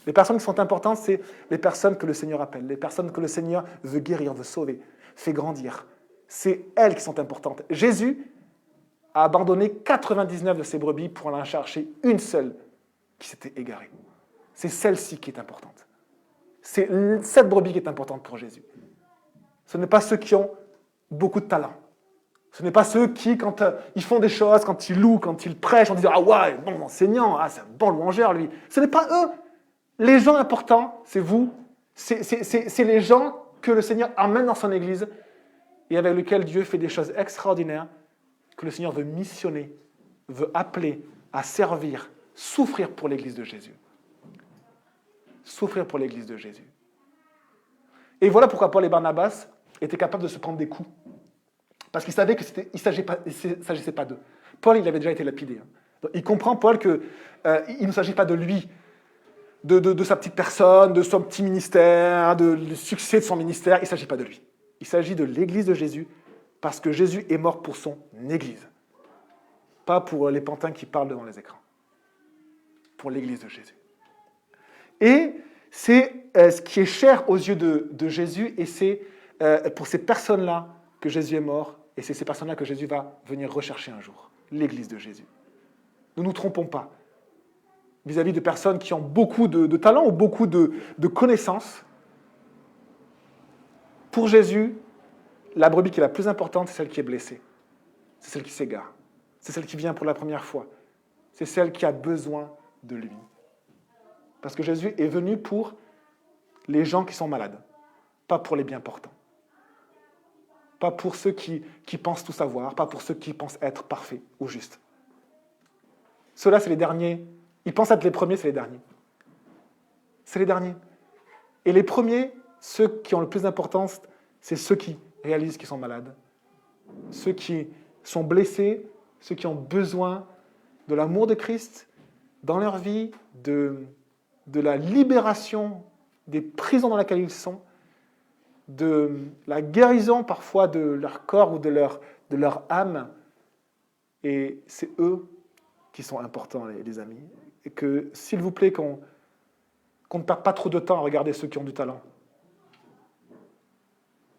Les personnes qui sont importantes, c'est les personnes que le Seigneur appelle, les personnes que le Seigneur veut guérir, veut sauver, fait grandir. C'est elles qui sont importantes. Jésus a abandonné 99 de ses brebis pour en chercher une seule qui s'était égarée. C'est celle-ci qui est importante. C'est cette brebis qui est importante pour Jésus. Ce n'est pas ceux qui ont beaucoup de talent. Ce n'est pas ceux qui, quand ils font des choses, quand ils louent, quand ils prêchent, on dit « Ah ouais, bon enseignant, c'est un bon louangeur, lui ». Ce n'est pas eux. Les gens importants, c'est vous. C'est les gens que le Seigneur amène dans son Église et avec lesquels Dieu fait des choses extraordinaires, que le Seigneur veut missionner, veut appeler à servir, souffrir pour l'Église de Jésus. Souffrir pour l'Église de Jésus. Et voilà pourquoi Paul et Barnabas étaient capables de se prendre des coups. Parce qu'ils savaient qu'il ne s'agissait pas d'eux. Paul, il avait déjà été lapidé. Donc, il comprend, Paul, qu'il ne s'agit pas de lui, de sa petite personne, de son petit ministère, du succès de son ministère. Il ne s'agit pas de lui. Il s'agit de l'Église de Jésus, parce que Jésus est mort pour son Église. Pas pour les pantins qui parlent devant les écrans. Pour l'Église de Jésus. Et c'est ce qui est cher aux yeux de Jésus, et c'est pour ces personnes-là que Jésus est mort, et c'est ces personnes-là que Jésus va venir rechercher un jour. L'Église de Jésus. Ne nous trompons pas. Vis-à-vis de personnes qui ont beaucoup de talent ou beaucoup de connaissances, pour Jésus, la brebis qui est la plus importante, c'est celle qui est blessée. C'est celle qui s'égare. C'est celle qui vient pour la première fois. C'est celle qui a besoin de lui. Parce que Jésus est venu pour les gens qui sont malades, pas pour les bien portants. Pas pour ceux qui pensent tout savoir, pas pour ceux qui pensent être parfaits ou justes. Ceux-là, c'est les derniers. Ils pensent être les premiers, c'est les derniers. C'est les derniers. Et les premiers, ceux qui ont le plus d'importance, c'est ceux qui réalisent qu'ils sont malades, ceux qui sont blessés, ceux qui ont besoin de l'amour de Christ dans leur vie, de la libération des prisons dans lesquelles ils sont, de la guérison parfois de leur corps ou de leur âme. Et c'est eux qui sont importants, les amis. Et que, s'il vous plaît, qu'on ne perde pas trop de temps à regarder ceux qui ont du talent.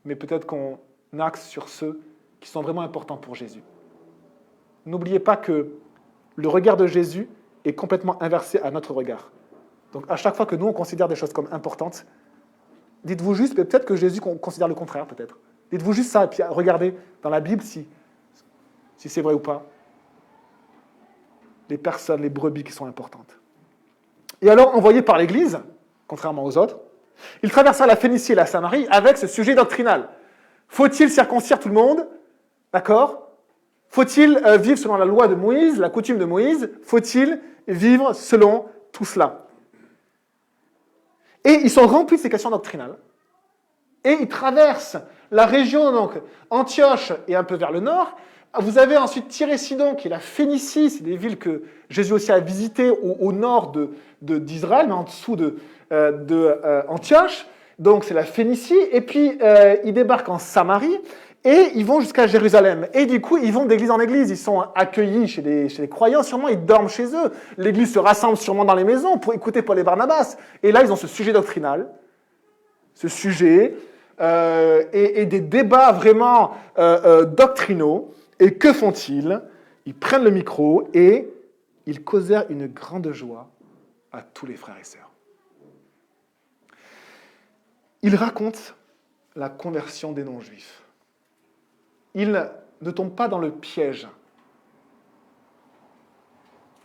Mais peut-être qu'on axe sur ceux qui sont vraiment importants pour Jésus. N'oubliez pas que le regard de Jésus est complètement inversé à notre regard. Donc à chaque fois que nous, on considère des choses comme importantes, dites-vous juste, mais peut-être que Jésus considère le contraire, peut-être. Dites-vous juste ça, et puis regardez dans la Bible si c'est vrai ou pas. Les personnes, les brebis qui sont importantes. Et alors, envoyés par l'Église, contrairement aux autres, Il traversa la Phénicie et la Samarie avec ce sujet doctrinal. Faut-il circoncire tout le monde? D'accord? Faut-il vivre selon la loi de Moïse, la coutume de Moïse? Faut-il vivre selon tout cela? Et ils sont remplis de ces questions doctrinales. Et ils traversent la région, donc Antioche et un peu vers le nord. Vous avez ensuite Tyré-Sidon, qui est la Phénicie, c'est des villes que Jésus aussi a visitées au nord d'Israël, mais en dessous Antioche. Donc c'est la Phénicie. Et puis ils débarquent en Samarie et ils vont jusqu'à Jérusalem. Et du coup, ils vont d'église en église. Ils sont accueillis chez les croyants, sûrement ils dorment chez eux. L'église se rassemble sûrement dans les maisons pour écouter Paul et Barnabas. Et là, ils ont ce sujet doctrinal, ce sujet, et des débats vraiment doctrinaux. Et que font-ils? Ils prennent le micro et ils causèrent une grande joie à tous les frères et sœurs. Ils racontent la conversion des non-juifs. Ils ne tombent pas dans le piège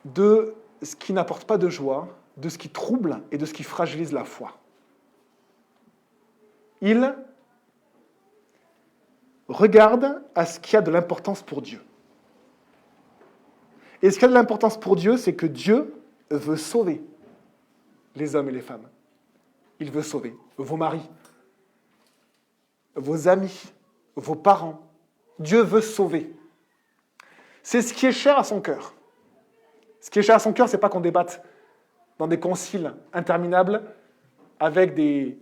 de ce qui n'apporte pas de joie, de ce qui trouble et de ce qui fragilise la foi. Ils regardent à ce qui a de l'importance pour Dieu. Et ce qui a de l'importance pour Dieu, c'est que Dieu veut sauver les hommes et les femmes. Il veut sauver vos maris, vos amis, vos parents. Dieu veut sauver. C'est ce qui est cher à son cœur. Ce qui est cher à son cœur, c'est pas qu'on débatte dans des conciles interminables avec des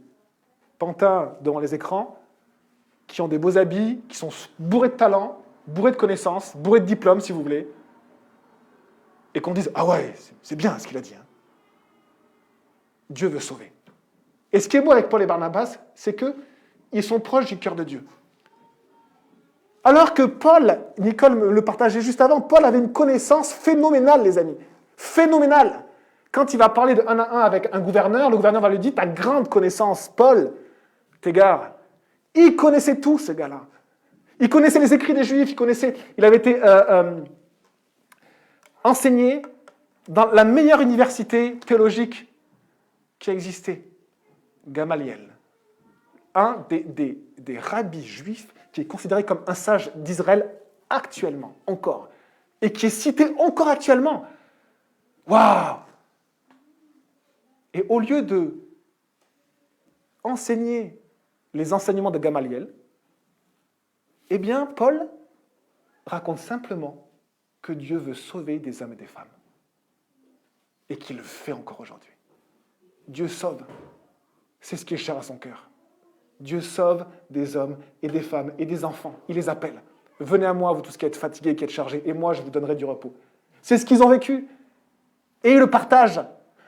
pantins devant les écrans qui ont des beaux habits, qui sont bourrés de talent, bourrés de connaissances, bourrés de diplômes, si vous voulez, et qu'on dise « Ah ouais, c'est bien ce qu'il a dit. Hein. » Dieu veut sauver. Et ce qui est beau avec Paul et Barnabas, c'est qu'ils sont proches du cœur de Dieu. Alors que Paul, Nicole me le partageait juste avant, Paul avait une connaissance phénoménale, les amis. Phénoménale. Quand il va parler de 1 à 1 avec un gouverneur, le gouverneur va lui dire « Ta grande connaissance, Paul, t'égare. » Il connaissait tout, ce gars-là. Il connaissait les écrits des Juifs, il avait été enseigné dans la meilleure université théologique qui existait, Gamaliel. Un des rabbis juifs qui est considéré comme un sage d'Israël actuellement, encore, et qui est cité encore actuellement. Waouh! Et au lieu de enseigner les enseignements de Gamaliel, eh bien, Paul raconte simplement que Dieu veut sauver des hommes et des femmes. Et qu'il le fait encore aujourd'hui. Dieu sauve. C'est ce qui est cher à son cœur. Dieu sauve des hommes et des femmes et des enfants. Il les appelle. Venez à moi, vous tous qui êtes fatigués, qui êtes chargés, et moi, je vous donnerai du repos. C'est ce qu'ils ont vécu. Et ils le partagent.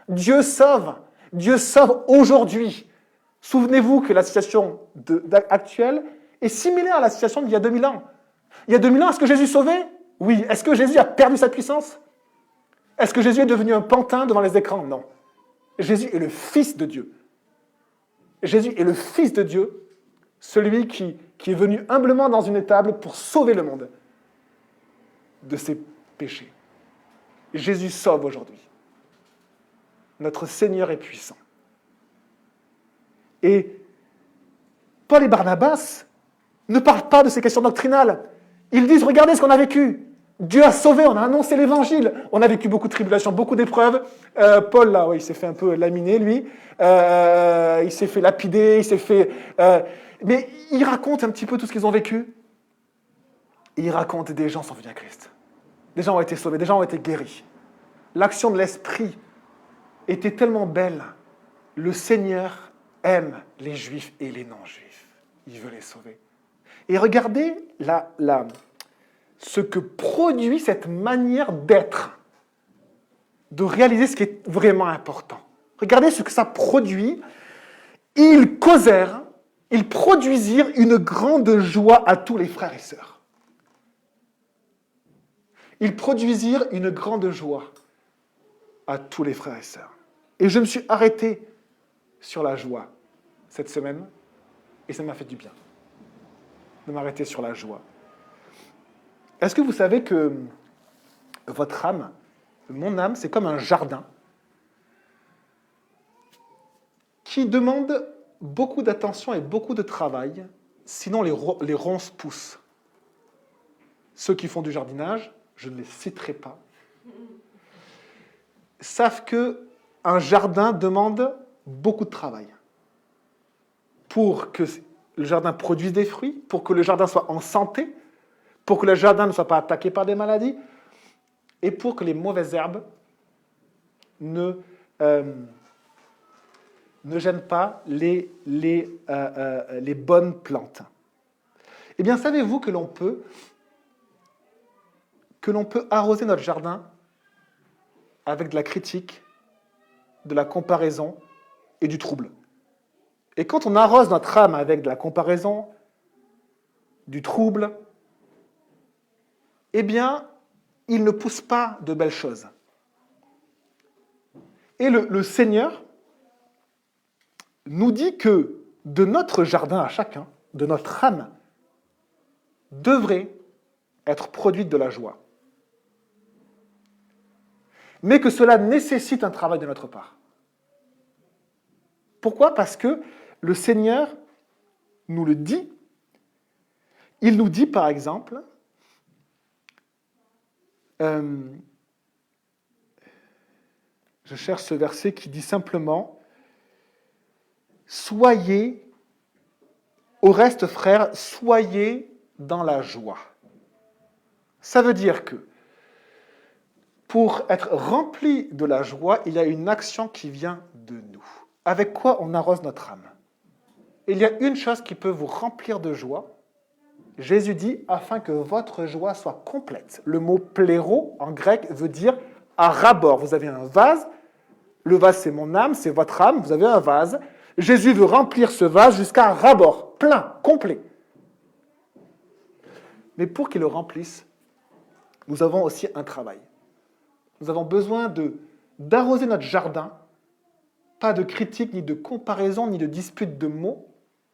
Dieu sauve. Dieu sauve aujourd'hui. Souvenez-vous que la situation actuelle est similaire à la situation d'il y a 2000 ans. Il y a 2000 ans, est-ce que Jésus sauvait? Oui. Est-ce que Jésus a perdu sa puissance? Est-ce que Jésus est devenu un pantin devant les écrans? Non. Jésus est le Fils de Dieu. Jésus est le Fils de Dieu, celui qui est venu humblement dans une étable pour sauver le monde de ses péchés. Jésus sauve aujourd'hui. Notre Seigneur est puissant. Et Paul et Barnabas ne parlent pas de ces questions doctrinales. Ils disent, regardez ce qu'on a vécu. Dieu a sauvé, on a annoncé l'évangile. On a vécu beaucoup de tribulations, beaucoup d'épreuves. Paul, là, ouais, il s'est fait un peu laminer, lui. Il s'est fait lapider, il s'est fait... mais il raconte un petit peu tout ce qu'ils ont vécu. Et il raconte des gens sont venus à Christ. Des gens ont été sauvés, des gens ont été guéris. L'action de l'Esprit était tellement belle. Le Seigneur aime les Juifs et les non-Juifs. Il veut les sauver. Et regardez ce que produit cette manière d'être, de réaliser ce qui est vraiment important. Regardez ce que ça produit. Ils causèrent, ils produisirent une grande joie à tous les frères et sœurs. Ils produisirent une grande joie à tous les frères et sœurs. Et je me suis arrêté sur la joie cette semaine, et ça m'a fait du bien de m'arrêter sur la joie. Est-ce que vous savez que votre âme, mon âme, c'est comme un jardin qui demande beaucoup d'attention et beaucoup de travail, sinon les ronces poussent. Ceux qui font du jardinage, je ne les citerai pas, savent qu'un jardin demande beaucoup de travail. Pour que le jardin produise des fruits, pour que le jardin soit en santé, pour que le jardin ne soit pas attaqué par des maladies, et pour que les mauvaises herbes ne gênent pas les bonnes plantes. Eh bien, savez-vous que l'on peut arroser notre jardin avec de la critique, de la comparaison et du trouble. Et quand on arrose notre âme avec de la comparaison, du trouble, eh bien, il ne pousse pas de belles choses. Et le Seigneur nous dit que de notre jardin à chacun, de notre âme, devrait être produite de la joie. Mais que cela nécessite un travail de notre part. Pourquoi ? Parce que le Seigneur nous le dit. Il nous dit, par exemple, je cherche ce verset qui dit simplement « Soyez, au reste, frères, soyez dans la joie. » Ça veut dire que pour être rempli de la joie, il y a une action qui vient de nous. Avec quoi on arrose notre âme. Il y a une chose qui peut vous remplir de joie. Jésus dit, afin que votre joie soit complète. Le mot pléro, en grec, veut dire à ras-bord. Vous avez un vase, le vase c'est mon âme, c'est votre âme, vous avez un vase. Jésus veut remplir ce vase jusqu'à ras-bord, plein, complet. Mais pour qu'il le remplisse, nous avons aussi un travail. Nous avons besoin d'arroser notre jardin, pas de critique, ni de comparaison, ni de dispute de mots,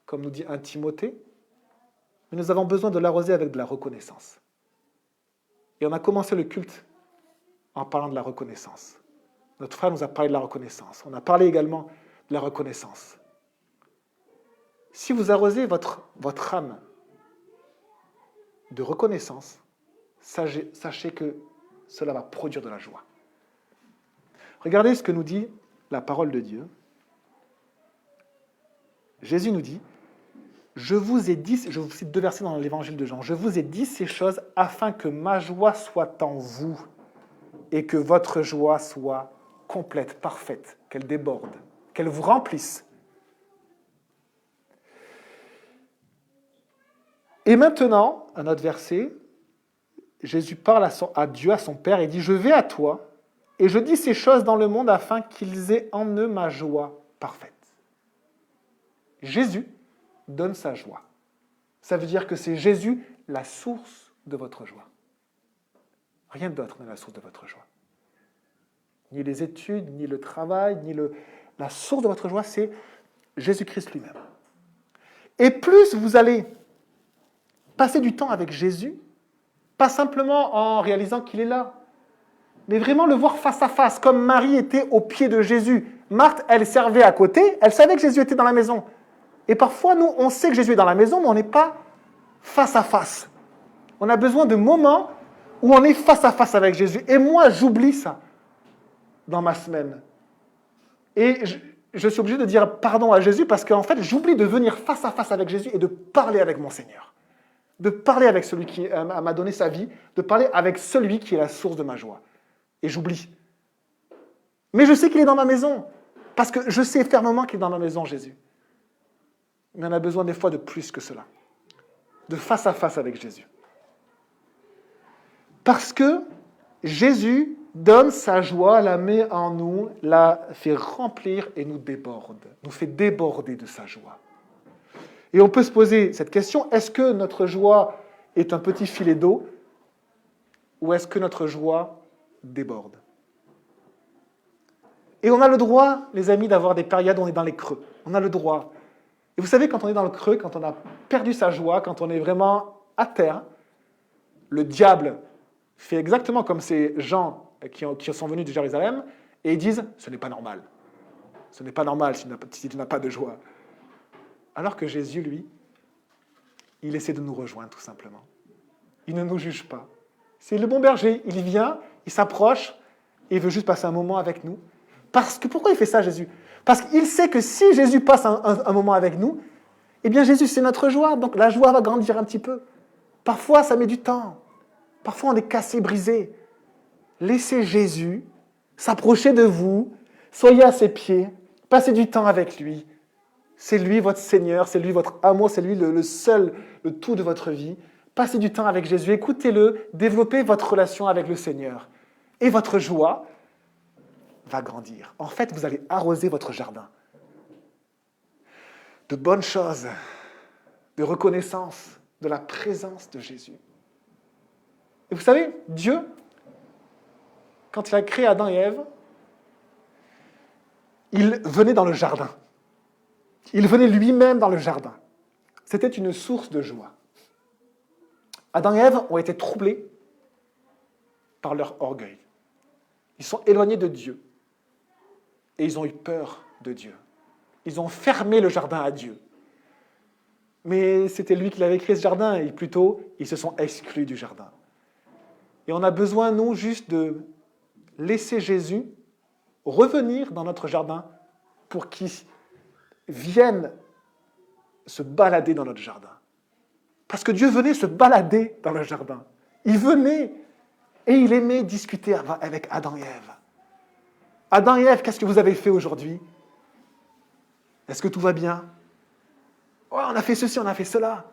comme nous dit 1 Timothée, mais nous avons besoin de l'arroser avec de la reconnaissance. Et on a commencé le culte en parlant de la reconnaissance. Notre frère nous a parlé de la reconnaissance. On a parlé également de la reconnaissance. Si vous arrosez votre âme de reconnaissance, sachez que cela va produire de la joie. Regardez ce que nous dit la parole de Dieu. Jésus nous dit, je vous ai dit, je vous cite 2 versets dans l'évangile de Jean, je vous ai dit ces choses afin que ma joie soit en vous et que votre joie soit complète, parfaite, qu'elle déborde, qu'elle vous remplisse. Et maintenant, un autre verset, Jésus parle à Dieu, à son Père, et dit « Je vais à toi, et je dis ces choses dans le monde afin qu'ils aient en eux ma joie parfaite. » Jésus donne sa joie. Ça veut dire que c'est Jésus la source de votre joie. Rien d'autre n'est la source de votre joie. Ni les études, ni le travail, la source de votre joie, c'est Jésus-Christ lui-même. Et plus vous allez passer du temps avec Jésus, pas simplement en réalisant qu'il est là, mais vraiment le voir face à face, comme Marie était au pied de Jésus. Marthe, elle servait à côté, elle savait que Jésus était dans la maison. Et parfois, nous, on sait que Jésus est dans la maison, mais on n'est pas face à face. On a besoin de moments où on est face à face avec Jésus. Et moi, j'oublie ça dans ma semaine. Et je suis obligé de dire pardon à Jésus parce qu'en fait, j'oublie de venir face à face avec Jésus et de parler avec mon Seigneur. De parler avec celui qui m'a donné sa vie, de parler avec celui qui est la source de ma joie. Et j'oublie. Mais je sais qu'il est dans ma maison, parce que je sais fermement qu'il est dans ma maison, Jésus. Mais on a besoin des fois de plus que cela. De face à face avec Jésus. Parce que Jésus donne sa joie, la met en nous, la fait remplir et nous déborde. Nous fait déborder de sa joie. Et on peut se poser cette question, est-ce que notre joie est un petit filet d'eau ou est-ce que notre joie déborde? Et on a le droit, les amis, d'avoir des périodes où on est dans les creux. On a le droit. Et vous savez, quand on est dans le creux, quand on a perdu sa joie, quand on est vraiment à terre, le diable fait exactement comme ces gens qui sont venus de Jérusalem et ils disent « ce n'est pas normal ». Ce n'est pas normal si tu n'as pas de joie. Alors que Jésus, lui, il essaie de nous rejoindre tout simplement. Il ne nous juge pas. C'est le bon berger. Il vient, il s'approche, et il veut juste passer un moment avec nous. Pourquoi il fait ça, Jésus? Parce qu'il sait que si Jésus passe un moment avec nous, eh bien Jésus, c'est notre joie. Donc la joie va grandir un petit peu. Parfois, ça met du temps. Parfois, on est cassé, brisé. Laissez Jésus s'approcher de vous. Soyez à ses pieds. Passez du temps avec lui. C'est lui votre Seigneur, c'est lui votre amour, c'est lui le seul, le tout de votre vie. Passez du temps avec Jésus, écoutez-le, développez votre relation avec le Seigneur. Et votre joie va grandir. En fait, vous allez arroser votre jardin de bonnes choses, de reconnaissance, de la présence de Jésus. Et vous savez, Dieu, quand il a créé Adam et Ève, il venait dans le jardin. Il venait lui-même dans le jardin. C'était une source de joie. Adam et Ève ont été troublés par leur orgueil. Ils sont éloignés de Dieu. Et ils ont eu peur de Dieu. Ils ont fermé le jardin à Dieu. Mais c'était lui qui l'avait créé, ce jardin, et plutôt, ils se sont exclus du jardin. Et on a besoin, nous, juste de laisser Jésus revenir dans notre jardin pour qu'il vienne se balader dans notre jardin. Parce que Dieu venait se balader dans le jardin. Il venait et il aimait discuter avec Adam et Ève. Adam et Ève, qu'est-ce que vous avez fait aujourd'hui? Est-ce que tout va bien? Ouais, on a fait ceci, on a fait cela.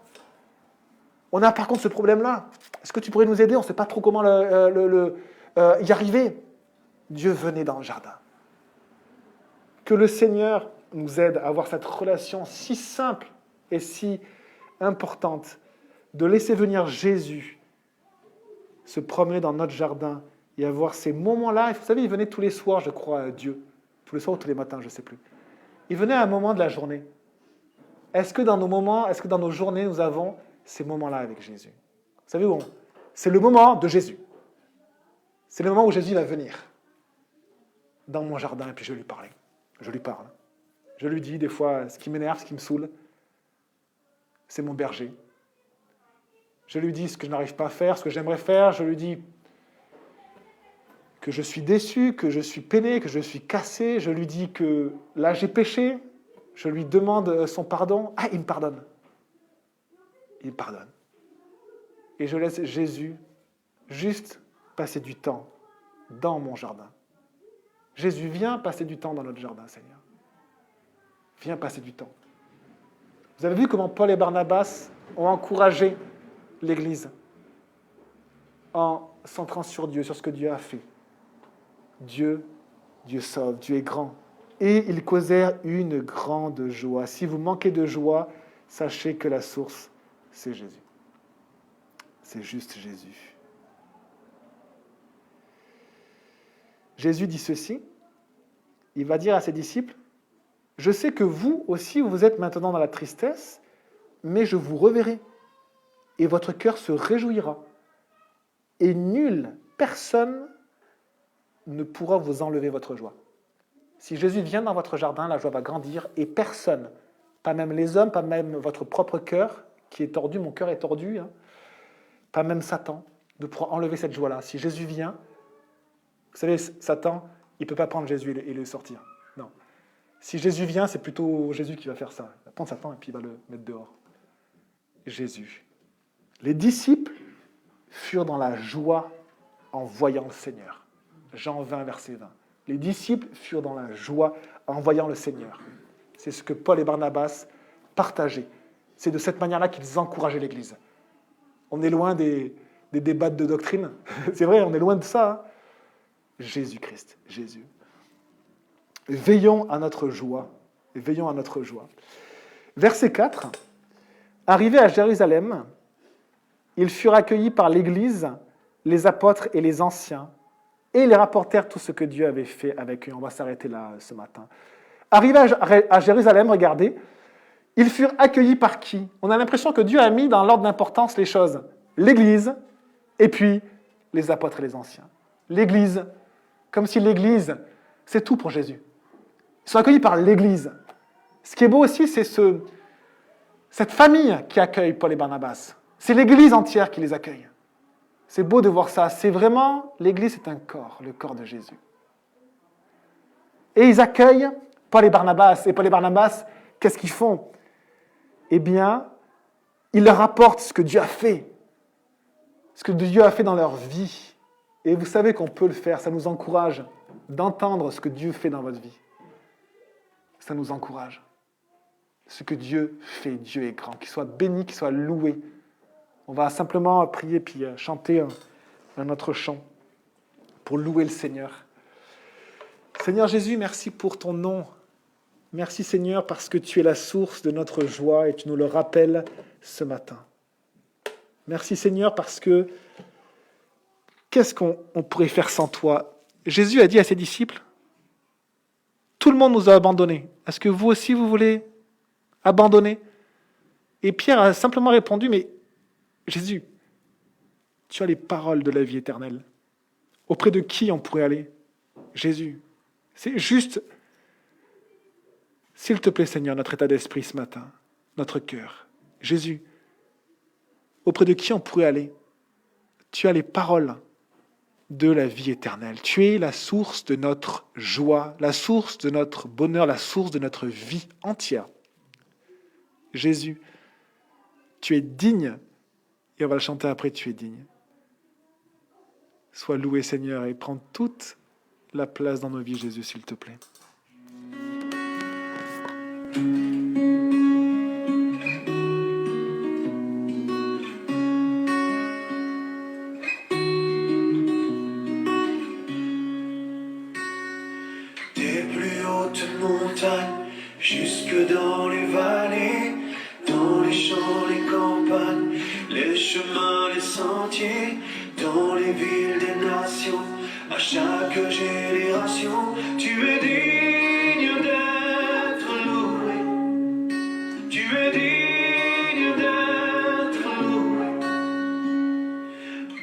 On a par contre ce problème-là. Est-ce que tu pourrais nous aider? On ne sait pas trop comment y arriver. Dieu venait dans le jardin. Que le Seigneur nous aide à avoir cette relation si simple et si importante de laisser venir Jésus se promener dans notre jardin et avoir ces moments-là. Vous savez, il venait tous les soirs, je crois, à Dieu. Tous les soirs ou tous les matins, je ne sais plus. Il venait à un moment de la journée. Est-ce que dans nos journées, nous avons ces moments-là avec Jésus? Vous savez où c'est le moment de Jésus. C'est le moment où Jésus va venir dans mon jardin et puis je vais lui parler. Je lui parle. Je lui dis des fois ce qui m'énerve, ce qui me saoule. C'est mon berger. Je lui dis ce que je n'arrive pas à faire, ce que j'aimerais faire. Je lui dis que je suis déçu, que je suis peiné, que je suis cassé. Je lui dis que là, j'ai péché. Je lui demande son pardon. Ah, il me pardonne. Il me pardonne. Et je laisse Jésus juste passer du temps dans mon jardin. Jésus, viens passer du temps dans notre jardin, Seigneur. Viens passer du temps. Vous avez vu comment Paul et Barnabas ont encouragé l'Église en centrant sur Dieu, sur ce que Dieu a fait. Dieu sauve, Dieu est grand. Et ils causèrent une grande joie. Si vous manquez de joie, sachez que la source, c'est Jésus. C'est juste Jésus. Jésus dit ceci, il va dire à ses disciples, « Je sais que vous aussi, vous êtes maintenant dans la tristesse, mais je vous reverrai, et votre cœur se réjouira, et personne ne pourra vous enlever votre joie. » Si Jésus vient dans votre jardin, la joie va grandir, et personne, pas même les hommes, pas même votre propre cœur, qui est tordu, mon cœur est tordu, pas même Satan, ne pourra enlever cette joie-là. Si Jésus vient, vous savez, Satan, il ne peut pas prendre Jésus et le sortir. Non. Si Jésus vient, c'est plutôt Jésus qui va faire ça. Il va prendre Satan et puis il va le mettre dehors. Jésus. Les disciples furent dans la joie en voyant le Seigneur. Jean 20, verset 20. Les disciples furent dans la joie en voyant le Seigneur. C'est ce que Paul et Barnabas partageaient. C'est de cette manière-là qu'ils encourageaient l'Église. On est loin des débats de doctrine. C'est vrai, on est loin de ça. Jésus-Christ, Jésus. Veillons à notre joie. Veillons à notre joie. Verset 4. Arrivés à Jérusalem, ils furent accueillis par l'Église, les apôtres et les anciens, et ils rapportèrent tout ce que Dieu avait fait avec eux. On va s'arrêter là ce matin. Arrivés à Jérusalem, regardez, ils furent accueillis par qui? On a l'impression que Dieu a mis dans l'ordre d'importance les choses. L'Église, et puis les apôtres et les anciens. L'Église, comme si l'Église, c'est tout pour Jésus. Ils sont accueillis par l'Église. Ce qui est beau aussi, c'est cette famille qui accueille Paul et Barnabas. C'est l'Église entière qui les accueille. C'est beau de voir ça. C'est vraiment, l'Église est un corps, le corps de Jésus. Et ils accueillent Paul et Barnabas. Et Paul et Barnabas, qu'est-ce qu'ils font? Eh bien, ils leur apportent ce que Dieu a fait. Ce que Dieu a fait dans leur vie. Et vous savez qu'on peut le faire. Ça nous encourage d'entendre ce que Dieu fait dans votre vie. Ça nous encourage. Ce que Dieu fait, Dieu est grand. Qu'il soit béni, qu'il soit loué. On va simplement prier puis chanter un autre chant pour louer le Seigneur. Seigneur Jésus, merci pour ton nom. Merci Seigneur parce que tu es la source de notre joie et tu nous le rappelles ce matin. Merci Seigneur parce que qu'est-ce qu'on pourrait faire sans toi? Jésus a dit à ses disciples, tout le monde nous a abandonnés. Est-ce que vous aussi vous voulez abandonner? Et Pierre a simplement répondu, mais Jésus, tu as les paroles de la vie éternelle. Auprès de qui on pourrait aller? Jésus. C'est juste, s'il te plaît Seigneur, notre état d'esprit ce matin, notre cœur. Jésus, auprès de qui on pourrait aller? Tu as les paroles de la vie éternelle. Tu es la source de notre joie, la source de notre bonheur, la source de notre vie entière. Jésus, tu es digne. Et on va le chanter après, tu es digne. Sois loué Seigneur et prends toute la place dans nos vies, Jésus, s'il te plaît. Des plus hautes montagnes, jusque dans les vallées, dans les champs, les campagnes, les chemins, les sentiers, dans les villes des nations, à chaque génération, tu es digne d'être loué. Tu es digne d'être loué.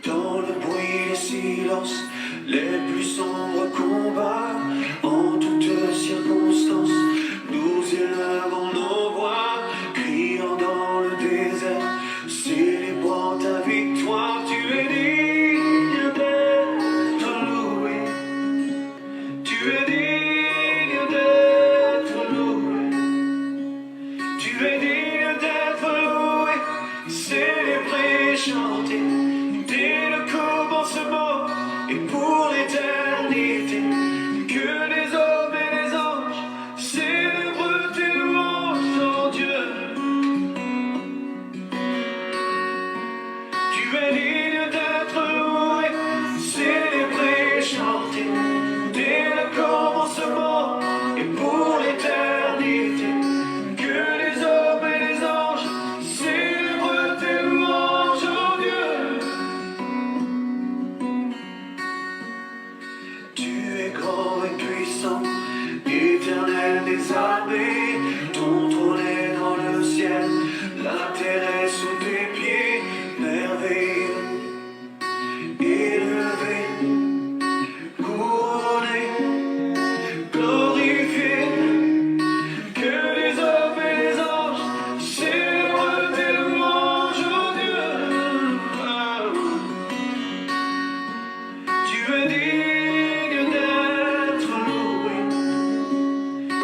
Dans le bruit, les silences, les plus sombres combats, en toutes circonstances, nous élevons nos voix, criant dans le désert, célébrant ta victoire. Tu es digne d'être loué. Tu es digne d'être loué. Tu es digne d'être loué, célébré, chanté, dès le commencement et pour l'éternité. Que les hommes et les anges célèbrent tes louanges, oh Dieu. Tu es digne d'être loué, célébré, chanté, dès le commencement et pour l'éternité. Que les hommes et les anges célèbrent tes louanges, oh Dieu. Tu es grand et puissant, éternel des armées, ton trône est dans le ciel, la terre est sous tes pieds, merveilleux, élevé, couronné, glorifié. Que les hommes et les anges célèbrent tes louanges, oh Dieu. Tu es digne d'être loué.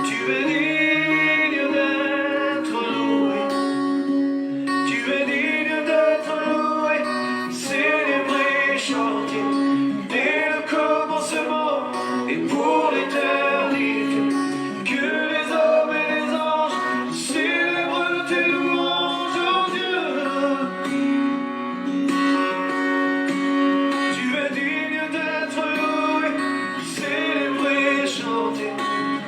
Tu es digne d'être loué. Tu es digne d'être loué, célébré, chanté, dès le commencement et pour l'éternité. Que les hommes et les anges célèbrent tes louanges, oh Dieu. Tu es digne d'être loué, célébré, chanté,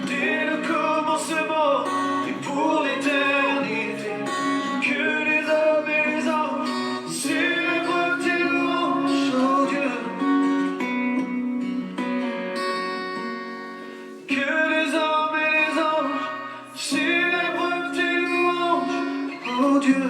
dès le commencement et pour l'éternité. Que les hommes et les anges célèbrent tes louanges, oh Dieu. Que les hommes et les anges célèbrent tes louanges, oh Dieu.